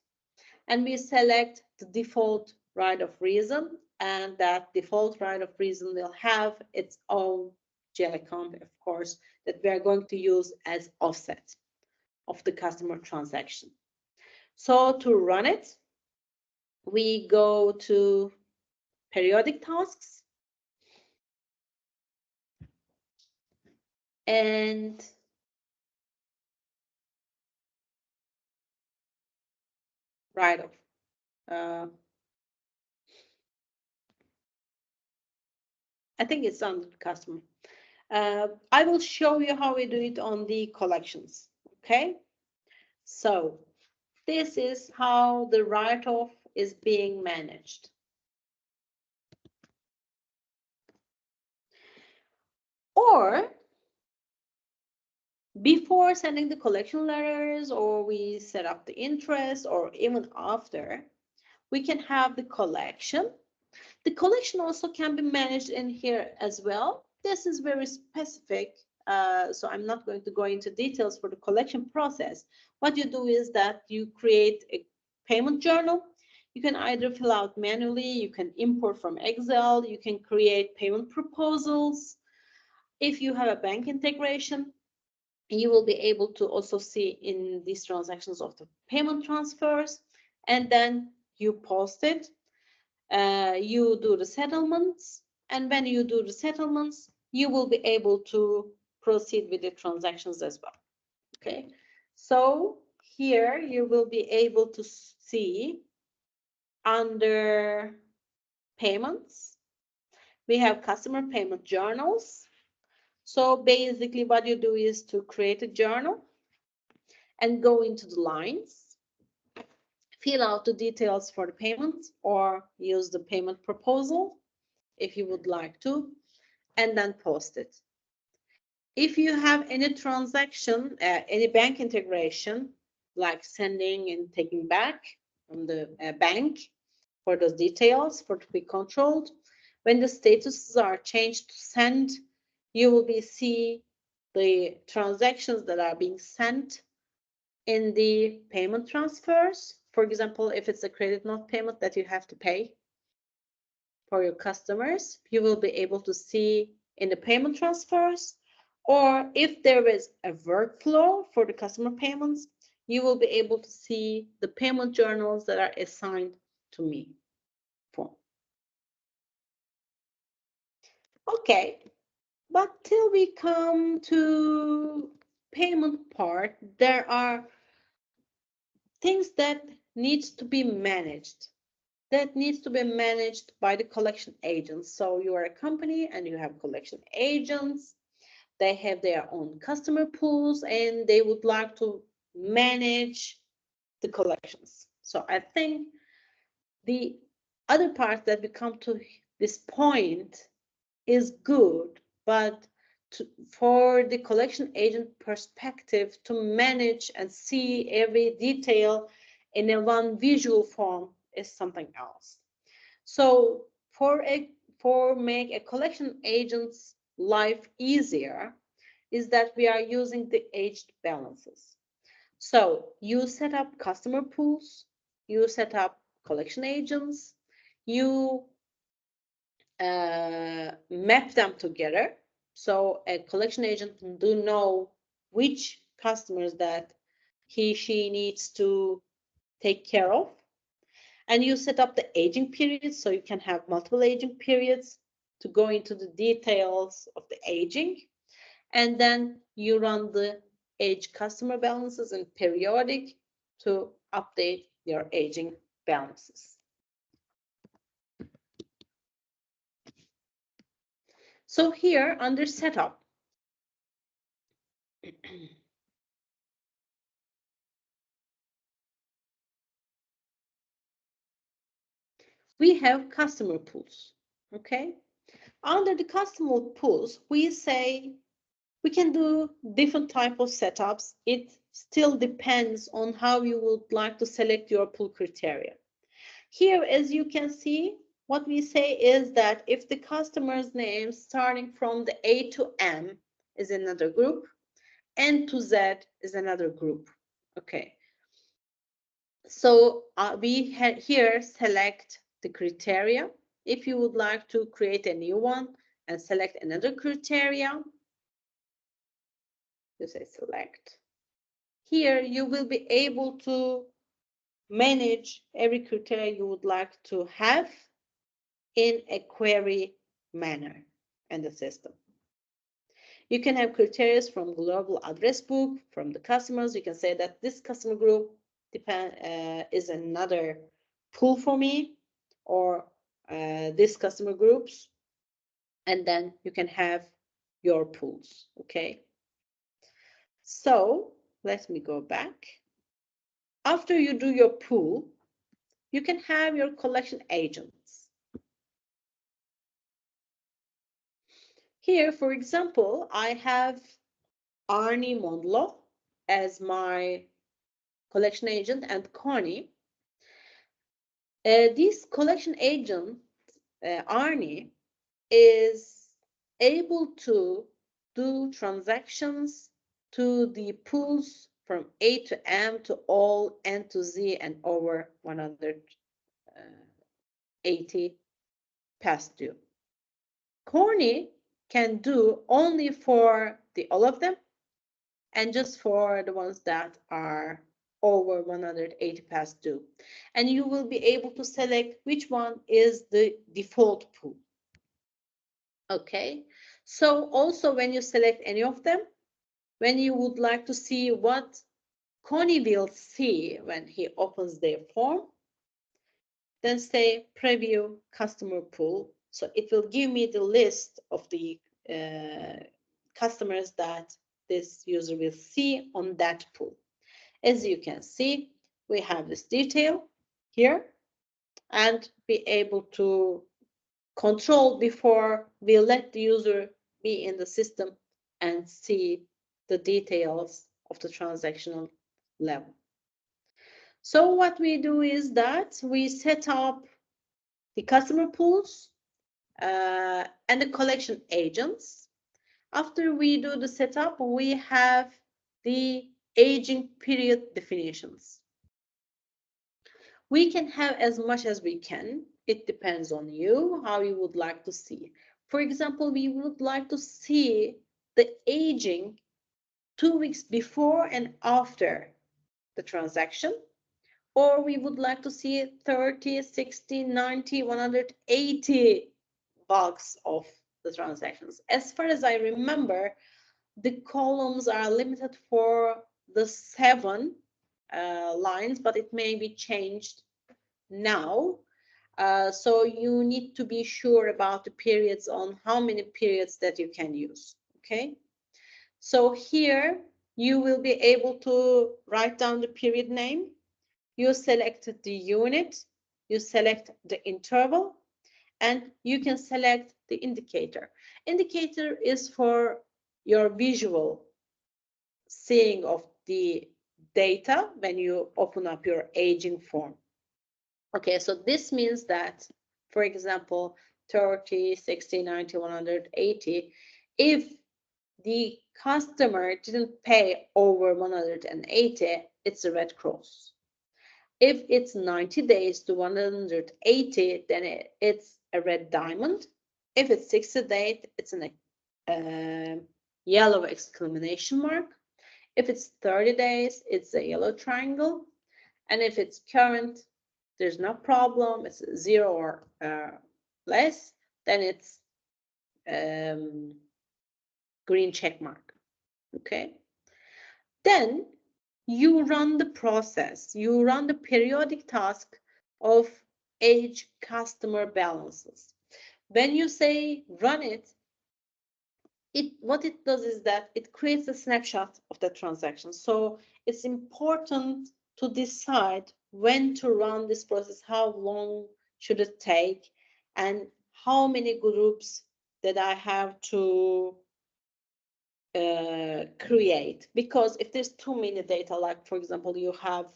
And we select the default write-off reason, and that default write-off reason will have its own account, of course, that we are going to use as offset of the customer transaction. So to run it, we go to periodic tasks and write-off. I think it's under the customer. I will show you how we do it on the collections. Okay. So this is how the write-off is being managed. Or before sending the collection letters, or we set up the interest, or even after, we can have the collection. The collection also can be managed in here as well. This is very specific, so I'm not going to go into details for the collection process. What you do is that you create a payment journal. You can either fill out manually, you can import from Excel, you can create payment proposals. If you have a bank integration, you will be able to also see in these transactions of the payment transfers, and then you post it. You do the settlements, and when you do the settlements, you will be able to proceed with the transactions as well. Okay, so here you will be able to see under payments, we have customer payment journals. So basically what you do is to create a journal and go into the lines, fill out the details for the payment, or use the payment proposal if you would like to, and then post it. If you have any transaction, any bank integration, like sending and taking back from the bank for those details for to be controlled, when the statuses are changed to send, you will be see the transactions that are being sent in the payment transfers. For example, if it's a credit note payment that you have to pay for your customers, you will be able to see in the payment transfers. Or if there is a workflow for the customer payments, you will be able to see the payment journals that are assigned to me. Okay, but till we come to payment part, there are things that needs to be managed. That needs to be managed by the collection agents. So you are a company and you have collection agents. They have their own customer pools and they would like to manage the collections. So I think the other part that we come to this point is good, but for the collection agent perspective to manage and see every detail in a one visual form is something else. So for make a collection agent's life easier is that we are using the aged balances. So you set up customer pools, you set up collection agents, you map them together. So a collection agent do know which customers that she needs to take care of. And you set up the aging periods, so you can have multiple aging periods to go into the details of the aging. And then you run the age customer balances and periodic to update your aging balances. So here under setup, we have customer pools, okay? Under the customer pools, we say we can do different type of setups. It still depends on how you would like to select your pool criteria. Here, as you can see, what we say is that if the customer's name starting from the A to M is another group, N to Z is another group, okay? So we here select the criteria. If you would like to create a new one and select another criteria, you say select. Here you will be able to manage every criteria you would like to have in a query manner in the system. You can have criteria from global address book, from the customers. You can say that this customer group, is another pool for me, or this customer groups, and then you can have your pools. Okay, so let me go back. After you do your pool, you can have your collection agents. Here, for example, I have Arnie Mondlo as my collection agent and Connie. This collection agent, Arnie, is able to do transactions to the pools from A to M to all N to Z and over 180 past due. Corny can do only for the all of them and just for the ones that are over 180 past due. And you will be able to select which one is the default pool. Okay, so also when you select any of them, when you would like to see what Connie will see when he opens their form, then say preview customer pool. So it will give me the list of the customers that this user will see on that pool. As you can see, we have this detail here and be able to control before we let the user be in the system and see the details of the transactional level. So what we do is that we set up the customer pools and the collection agents. After we do the setup, we have the aging period definitions. We can have as much as we can. It depends on you, how you would like to see. For example, we would like to see the aging 2 weeks before and after the transaction, or we would like to see 30, 60, 90, 180 bulks of the transactions. As far as I remember, the columns are limited for the 7 lines, but it may be changed now. So you need to be sure about the periods, on how many periods that you can use. Okay, so here you will be able to write down the period name. You select the unit, you select the interval, and you can select the indicator. Indicator is for your visual seeing of the data when you open up your aging form. Okay, so this means that, for example, 30, 60, 90, 180, if the customer didn't pay over 180, it's a red cross. If it's 90 days to 180, then it's a red diamond. If it's 60 days, it's a yellow exclamation mark. If it's 30 days, it's a yellow triangle. And if it's current, there's no problem, it's 0 or less, then it's green check mark. Okay. Then you run the process, you run the periodic task of age customer balances. When you say run it, what it does is that it creates a snapshot of the transaction. So it's important to decide when to run this process, how long should it take, and how many groups that I have to create. Because if there's too many data, like for example, you have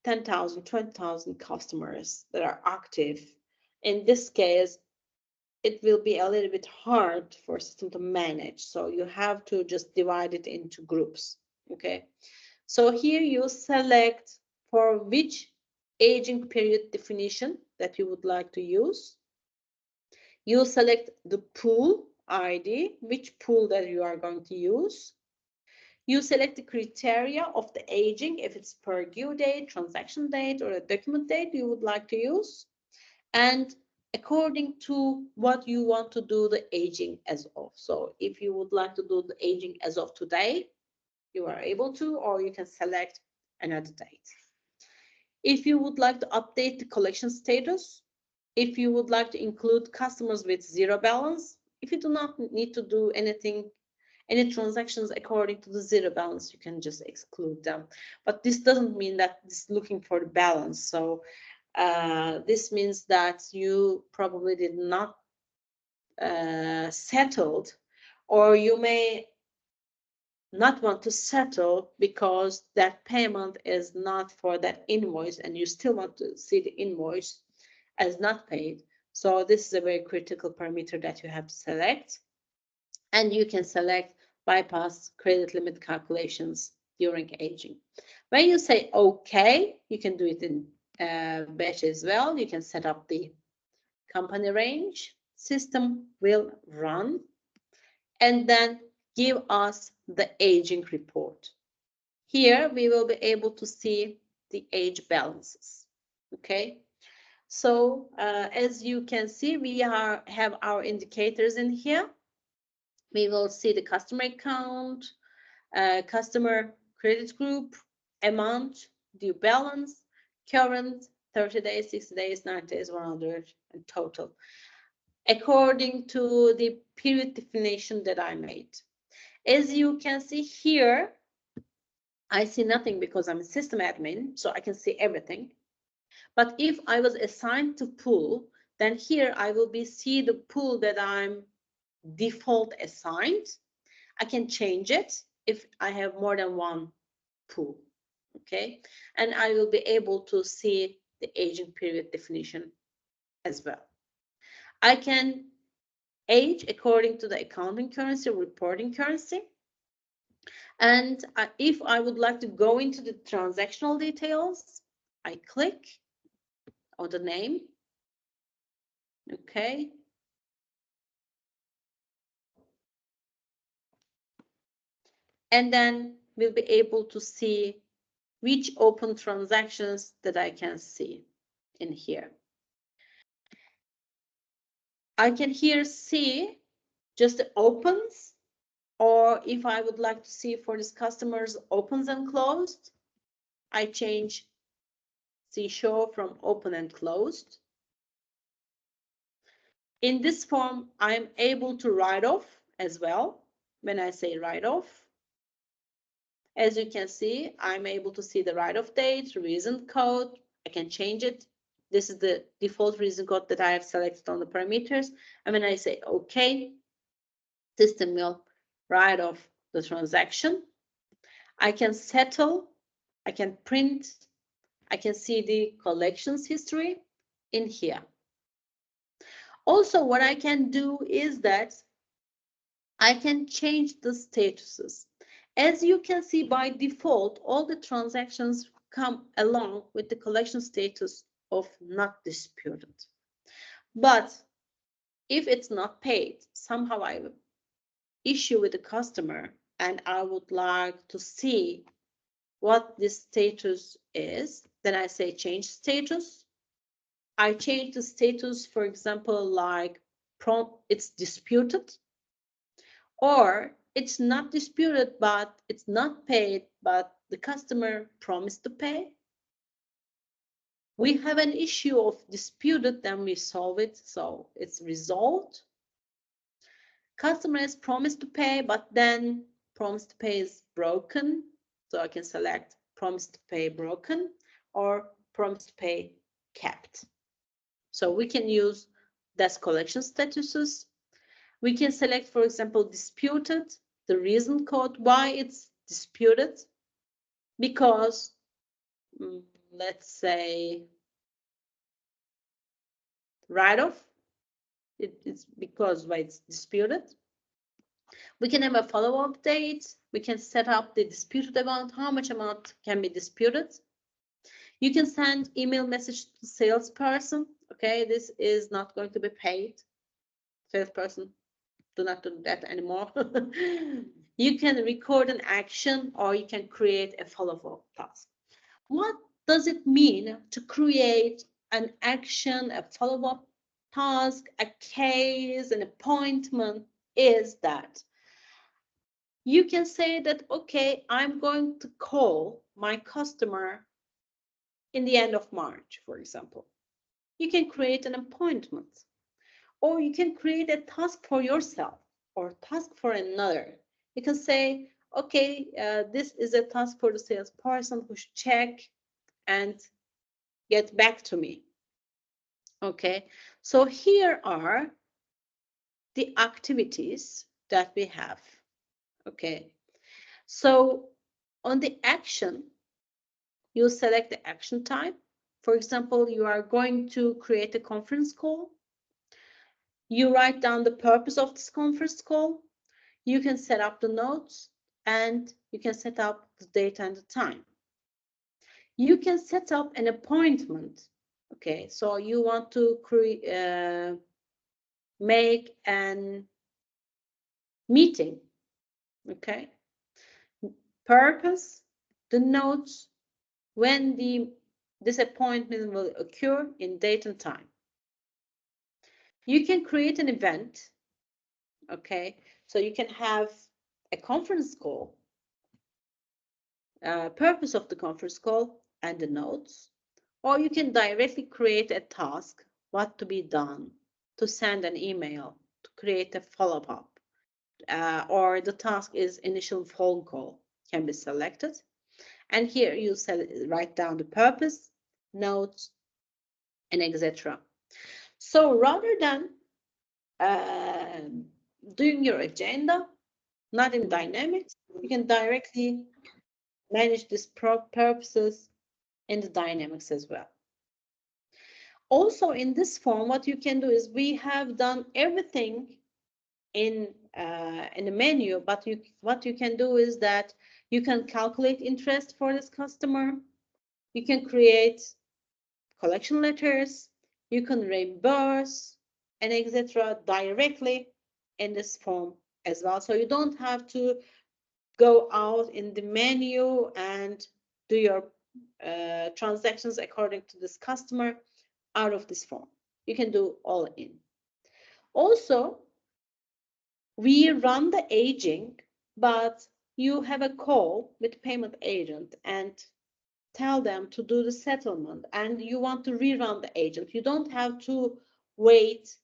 10,000, 20,000 customers that are active, in this case, it will be a little bit hard for system to manage. So you have to just divide it into groups. Okay. So here you select for which aging period definition that you would like to use. You select the pool ID, which pool that you are going to use. You select the criteria of the aging, if it's per due date, transaction date, or a document date you would like to use. And according to what you want to do the aging as of. So if you would like to do the aging as of today, you are able to, or you can select another date. If you would like to update the collection status, if you would like to include customers with zero balance, if you do not need to do anything, any transactions according to the zero balance, you can just exclude them. But this doesn't mean that it's looking for the balance. So this means that you probably did not settled, or you may not want to settle because that payment is not for that invoice and you still want to see the invoice as not paid. So this is a very critical parameter that you have to select. And you can select bypass credit limit calculations during aging. When you say OK, you can do it in batch as well. You can set up the company range. System will run and then give us the aging report. Here we will be able to see the age balances. Okay. So as you can see, we have our indicators in here. We will see the customer account, customer credit group, amount, due balance, current, 30 days, 60 days, 90 days, 100, and total, according to the period definition that I made. As you can see here, I see nothing because I'm a system admin, so I can see everything. But if I was assigned to pool, then here I will see the pool that I'm default assigned. I can change it if I have more than one pool, okay? And I will be able to see the aging period definition as well. I can age according to the accounting currency, reporting currency. And if I would like to go into the transactional details, I click on the name, okay? And then we'll be able to see which open transactions that I can see in here. I can here see just the opens, or if I would like to see for this customers opens and closed, I change see show from open and closed. In this form, I'm able to write off as well. When I say write off, as you can see, I'm able to see the write-off date, reason code. I can change it. This is the default reason code that I have selected on the parameters. And when I say OK, system will write off the transaction. I can settle. I can print. I can see the collections history in here. Also, what I can do is that I can change the statuses. As you can see, by default, all the transactions come along with the collection status of not disputed. But if it's not paid, somehow I have an issue with the customer and I would like to see what this status is, then I say change status. I change the status, for example, like it's disputed, or it's not disputed, but it's not paid, but the customer promised to pay. We have an issue of disputed, then we solve it, so it's resolved. Customer has promised to pay, but then promise to pay is broken, so I can select promise to pay broken or promise to pay kept. So we can use debt collection statuses. We can select, for example, disputed, the reason code why it's disputed, because let's say write-off, it's because why it's disputed. We can have a follow-up date. We can set up the disputed amount, how much amount can be disputed. You can send email message to the salesperson. Okay, this is not going to be paid. Salesperson, do not do that anymore. You can record an action or you can create a follow-up task. What does it mean to create an action, a follow-up task, a case, an appointment? Is that you can say that, okay, I'm going to call my customer in the end of March, for example. You can create an appointment, or you can create a task for yourself or task for another. You can say, okay, this is a task for the salesperson who should check and get back to me. Okay, so here are the activities that we have. Okay, so on the action, you select the action type. For example, you are going to create a conference call. You write down the purpose of this conference call. You can set up the notes and you can set up the date and the time. You can set up an appointment. Okay, so you want to make an meeting. Okay, purpose, the notes, when this appointment will occur in date and time. You can create an event. Okay, so you can have a conference call, purpose of the conference call and the notes, or you can directly create a task, what to be done, to send an email, to create a follow-up, or the task is initial phone call can be selected. And here you write down the purpose, notes, and etc. So rather than doing your agenda, not in Dynamics, you can directly manage these purposes in the Dynamics as well. Also in this form, what you can do is we have done everything in the menu, but what you can do is that you can calculate interest for this customer. You can create collection letters. You can reimburse and etc. directly in this form as well. So you don't have to go out in the menu and do your transactions according to this customer out of this form. You can do all in. Also, we run the aging, but you have a call with payment agent and tell them to do the settlement and you want to rerun the agent. You don't have to wait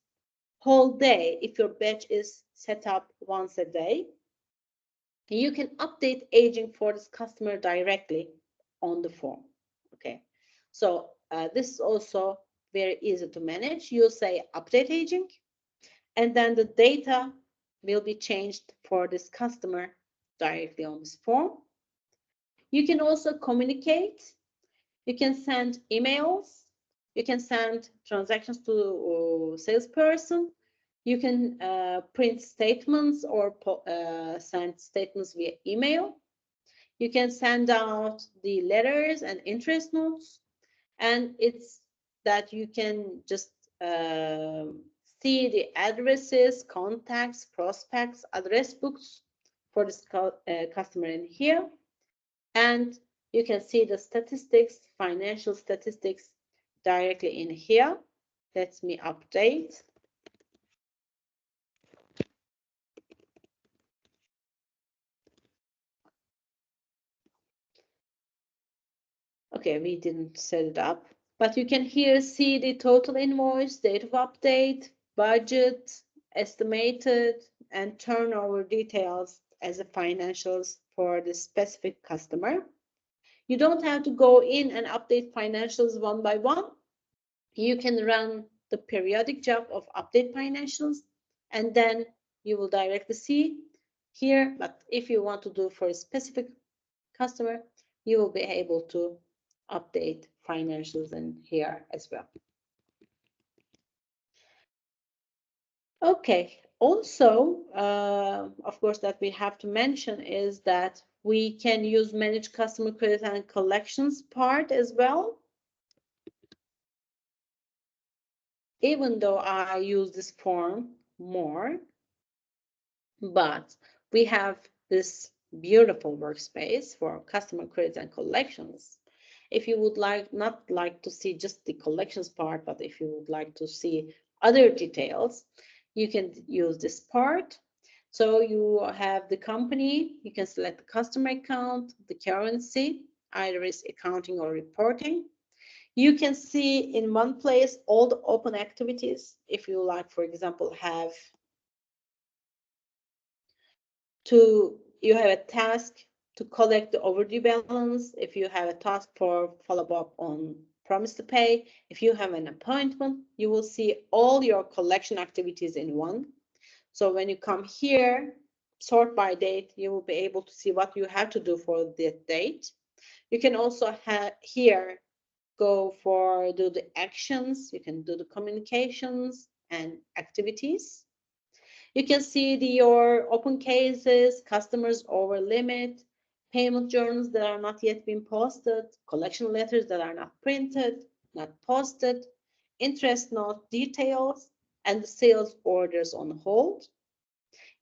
whole day if your batch is set up once a day. You can update aging for this customer directly on the form. Okay, so this is also very easy to manage. You say update aging, and then the data will be changed for this customer directly on this form. You can also communicate. You can send emails. You can send transactions to salesperson. You can print statements or send statements via email. You can send out the letters and interest notes. And it's that you can just see the addresses, contacts, prospects, address books for this customer in here. And you can see the statistics, financial statistics directly in here. Let me update. Okay, we didn't set it up, but you can here see the total invoice, date of update, budget, estimated, and turnover details as the financials for the specific customer. You don't have to go in and update financials one by one. You can run the periodic job of update financials, and then you will directly see here. But if you want to do for a specific customer, you will be able to update financials in here as well. Okay, also, of course, that we have to mention is that we can use manage customer credit and collections part as well. Even though I use this form more, but we have this beautiful workspace for customer credit and collections. If you would not like to see just the collections part, but if you would like to see other details, you can use this part. So you have the company, you can select the customer account, the currency, either is accounting or reporting. You can see in one place all the open activities. If you like, for example, you have a task to collect the overdue balance, if you have a task for follow-up on promise to pay, if you have an appointment, you will see all your collection activities in one. So when you come here, sort by date, you will be able to see what you have to do for that date. You can also here go for do the actions, you can do the communications and activities. You can see your open cases, customers over limit, payment journals that are not yet been posted, collection letters that are not printed, not posted, interest note details, and the sales orders on hold.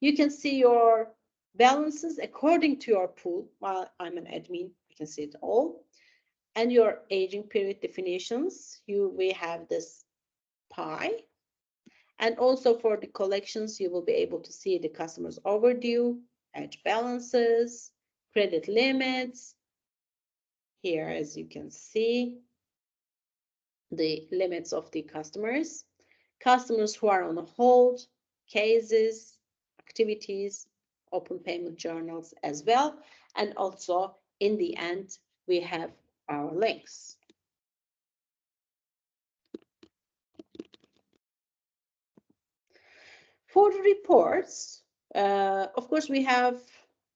You can see your balances according to your pool. While I'm an admin, I can see it all. And your aging period definitions. We have this pie. And also for the collections, you will be able to see the customers overdue, edge balances, credit limits. Here, as you can see, the limits of the customers who are on hold, cases, activities, open payment journals as well. And also in the end, we have our links. For the reports, of course, we have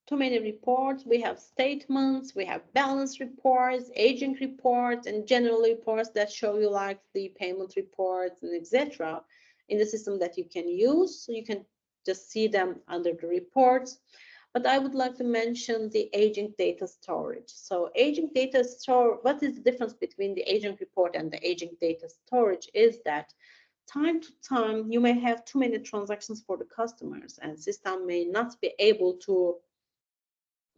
too many reports. We have statements, we have balance reports, aging reports, and general reports that show you like the payment reports and etc. in the system that you can use. So you can just see them under the reports. But I would like to mention the aging data storage. So aging data store, what is the difference between the aging report and the aging data storage is that time to time, you may have too many transactions for the customers and system may not be able to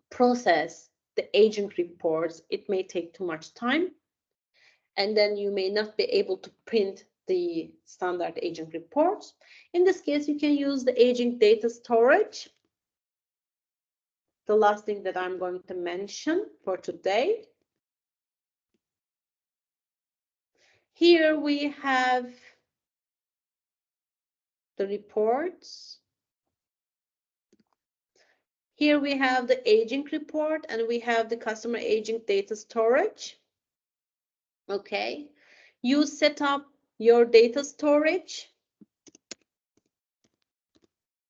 process the agent reports. It may take too much time. And then you may not be able to print the standard agent reports. In this case, you can use the aging data storage. The last thing that I'm going to mention for today. Here we have the reports. Here we have the aging report and we have the customer aging data storage. Okay, you set up your data storage,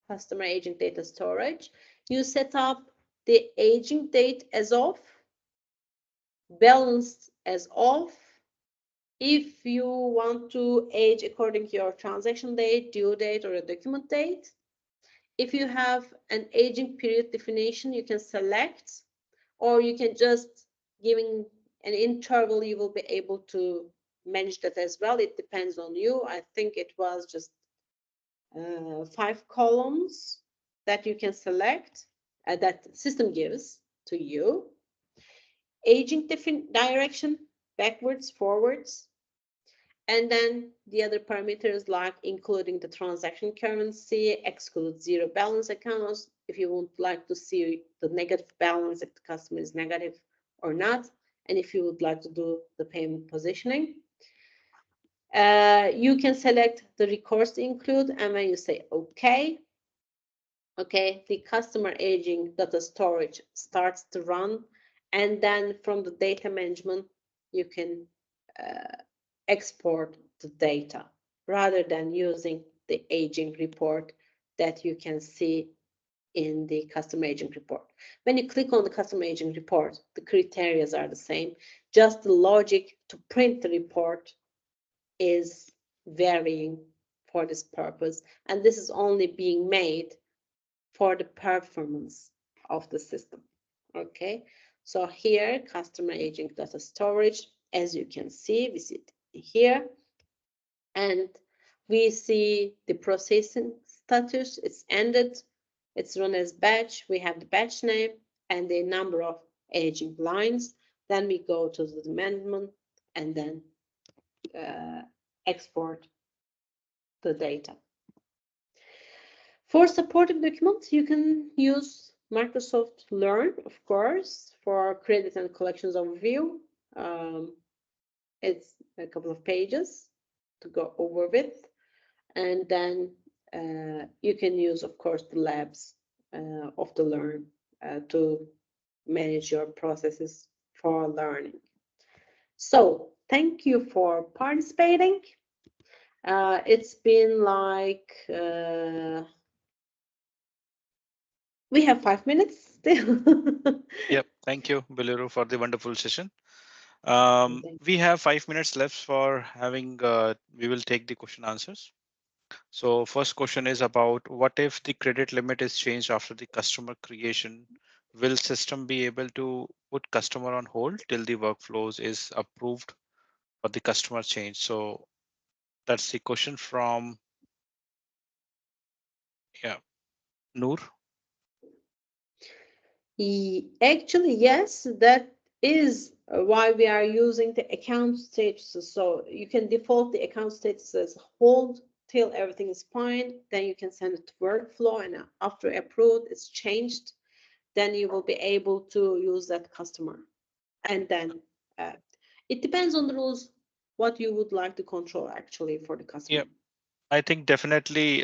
customer aging data storage. You set up the aging date as of, balance as of. If you want to age according to your transaction date, due date, or a document date. If you have an aging period definition, you can select, or you can just giving an interval, you will be able to manage that as well. It depends on you. I think it was just 5 columns that you can select, that system gives to you. Aging direction, backwards, forwards. And then the other parameters like including the transaction currency, exclude zero balance accounts, if you would like to see the negative balance, if the customer is negative or not, and if you would like to do the payment positioning. You can select the recourse to include, and when you say okay, the customer aging data storage starts to run, and then from the data management, you can export the data rather than using the aging report that you can see in the customer aging report. When you click on the customer aging report, the criteria are the same. Just the logic to print the report is varying for this purpose. And this is only being made for the performance of the system. Okay, so here, customer aging data storage, as you can see, we see it here. And we see the processing status, it's ended, it's run as batch, we have the batch name and the number of aging lines. Then we go to the amendment and then export the data. For supporting documents, you can use Microsoft Learn, of course, for credit and collections overview. It's a couple of pages to go over with, and then you can use, of course, the labs of the Learn to manage your processes for learning. So thank you for participating. It's been like we have 5 minutes still. Yep. Thank you, Beliru, for the wonderful session. Thank We have 5 minutes left for having, we will take the question answers. So first question is about what if the credit limit is changed after the customer creation? Will system be able to put customer on hold till the workflows is approved for the customer change? So that's the question from, yeah, Noor. Actually, yes, that is why we are using the account statuses. So you can default the account status as hold till everything is fine. Then you can send it to workflow, and after approved, it's changed. Then you will be able to use that customer. And then it depends on the rules, what you would like to control actually for the customer. Yeah, I think definitely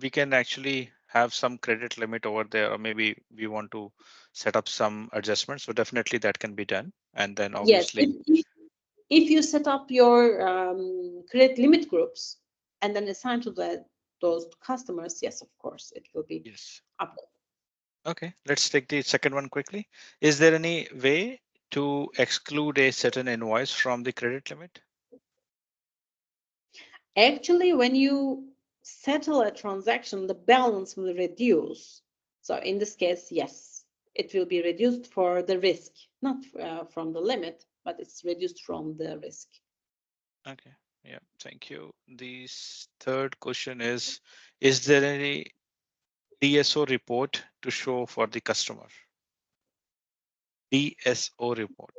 we can actually have some credit limit over there, or maybe we want to set up some adjustments. So definitely that can be done. And then Yes, obviously, if you set up your credit limit groups and then assign to those customers, yes, of course, it will be yes. up. Okay, let's take the second one quickly. Is there any way to exclude a certain invoice from the credit limit? Actually, when you settle a transaction, the balance will reduce. So in this case, yes, it will be reduced for the risk, not from the limit, but it's reduced from the risk. Okay, yeah, thank you. The third question is there any DSO report to show for the customer? DSO report.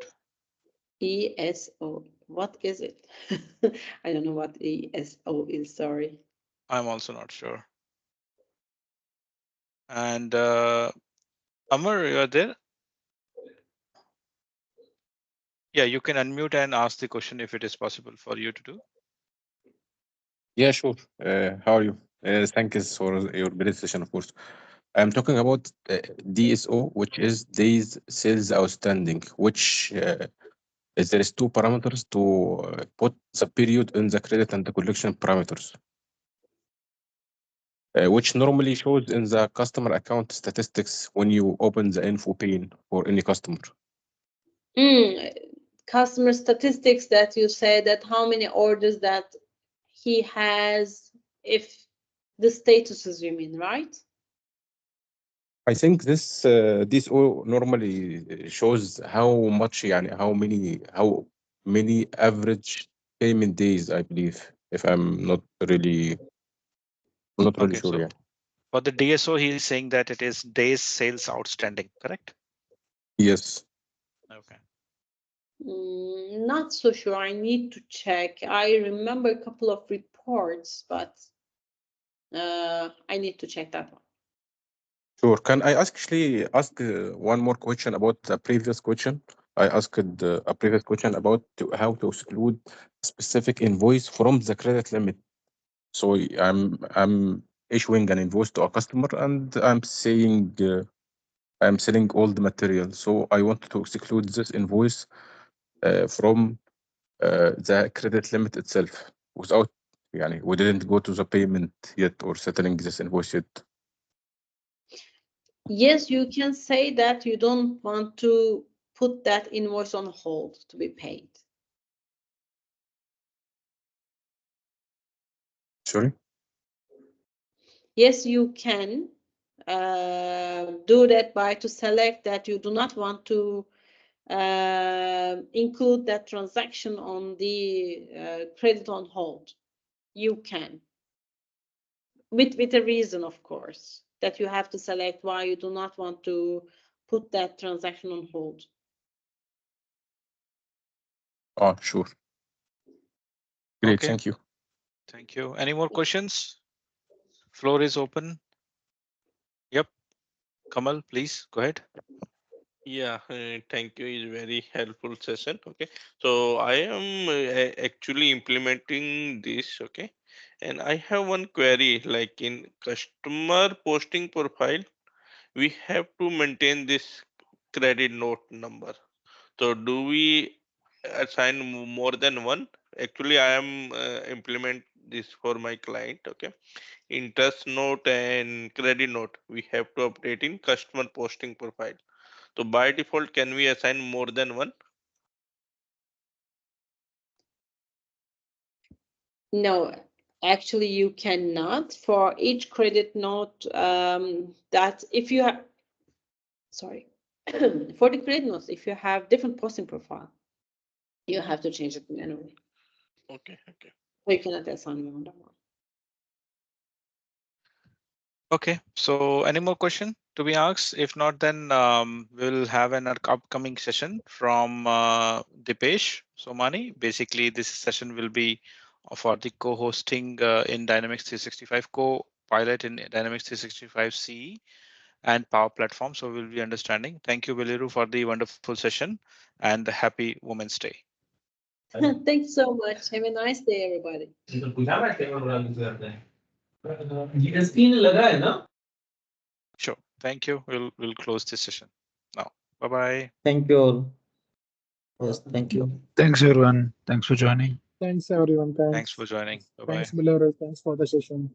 ESO, what is it? I don't know what ESO is, sorry. I'm also not sure. And Amar, you are there? Yeah, you can unmute and ask the question if it is possible for you to do. Yeah, sure. How are you? Thanks for your great session, of course. I'm talking about DSO, which is days sales outstanding, which there is two parameters to put the period in the credit and the collection parameters, which normally shows in the customer account statistics when you open the info pane for any customer. Customer statistics that you say that how many orders that he has, if the statuses you mean, right? I think this DSO normally shows how much, يعني, how many average payment days, I believe, if I'm not really Okay, sure. so Yeah. for the DSO, he is saying that it is days sales outstanding, correct? Yes. Okay. Not so sure. I need to check. I remember a couple of reports, but I need to check that one. Sure. Can I actually ask one more question about the previous question? I asked a previous question about how to exclude specific invoice from the credit limit. So I'm issuing an invoice to a customer and I'm saying I'm selling all the material. So I want to exclude this invoice from the credit limit itself without, يعني, we didn't go to the payment yet or settling this invoice yet. Yes, you can say that you don't want to put that invoice on hold to be paid. Sorry? Yes, you can do that by to select that you do not want to include that transaction on the credit on hold. You can, with a reason, of course, that you have to select why you do not want to put that transaction on hold. Oh, sure. Great, Okay, thank you. thank you. Any more questions? Floor is open. Yep. Kamal, please go ahead. Yeah, thank you. It's very helpful session. Okay, so I am actually implementing this. Okay, and I have one query. Like in customer posting profile, we have to maintain this credit note number. So do we assign more than one? Actually, I am implement this for my client. Okay, interest note and credit note we have to update in customer posting profile. So by default, can we assign more than one? No, actually you cannot. For each credit note, that if you have, sorry, for the credit notes, if you have different posting profile, you have to change it manually. Okay, okay. So you cannot assign more than one. Okay, so any more question to be asked? If not, then we'll have an upcoming session from Dipesh Somani. Basically, this session will be for the co-hosting in Dynamics 365, co-pilot in Dynamics 365 CE and Power Platform. So we'll be understanding. Thank you, Veliru, for the wonderful session and happy Women's Day. Thanks so much. Have a nice day, everybody. Sure. Thank you. We'll close this session now. Bye bye. Thank you all. Yes, thank you. Thanks, everyone. Thanks for joining. Thanks everyone. Thanks for joining. Bye bye. Thanks, Miller. Thanks for the session.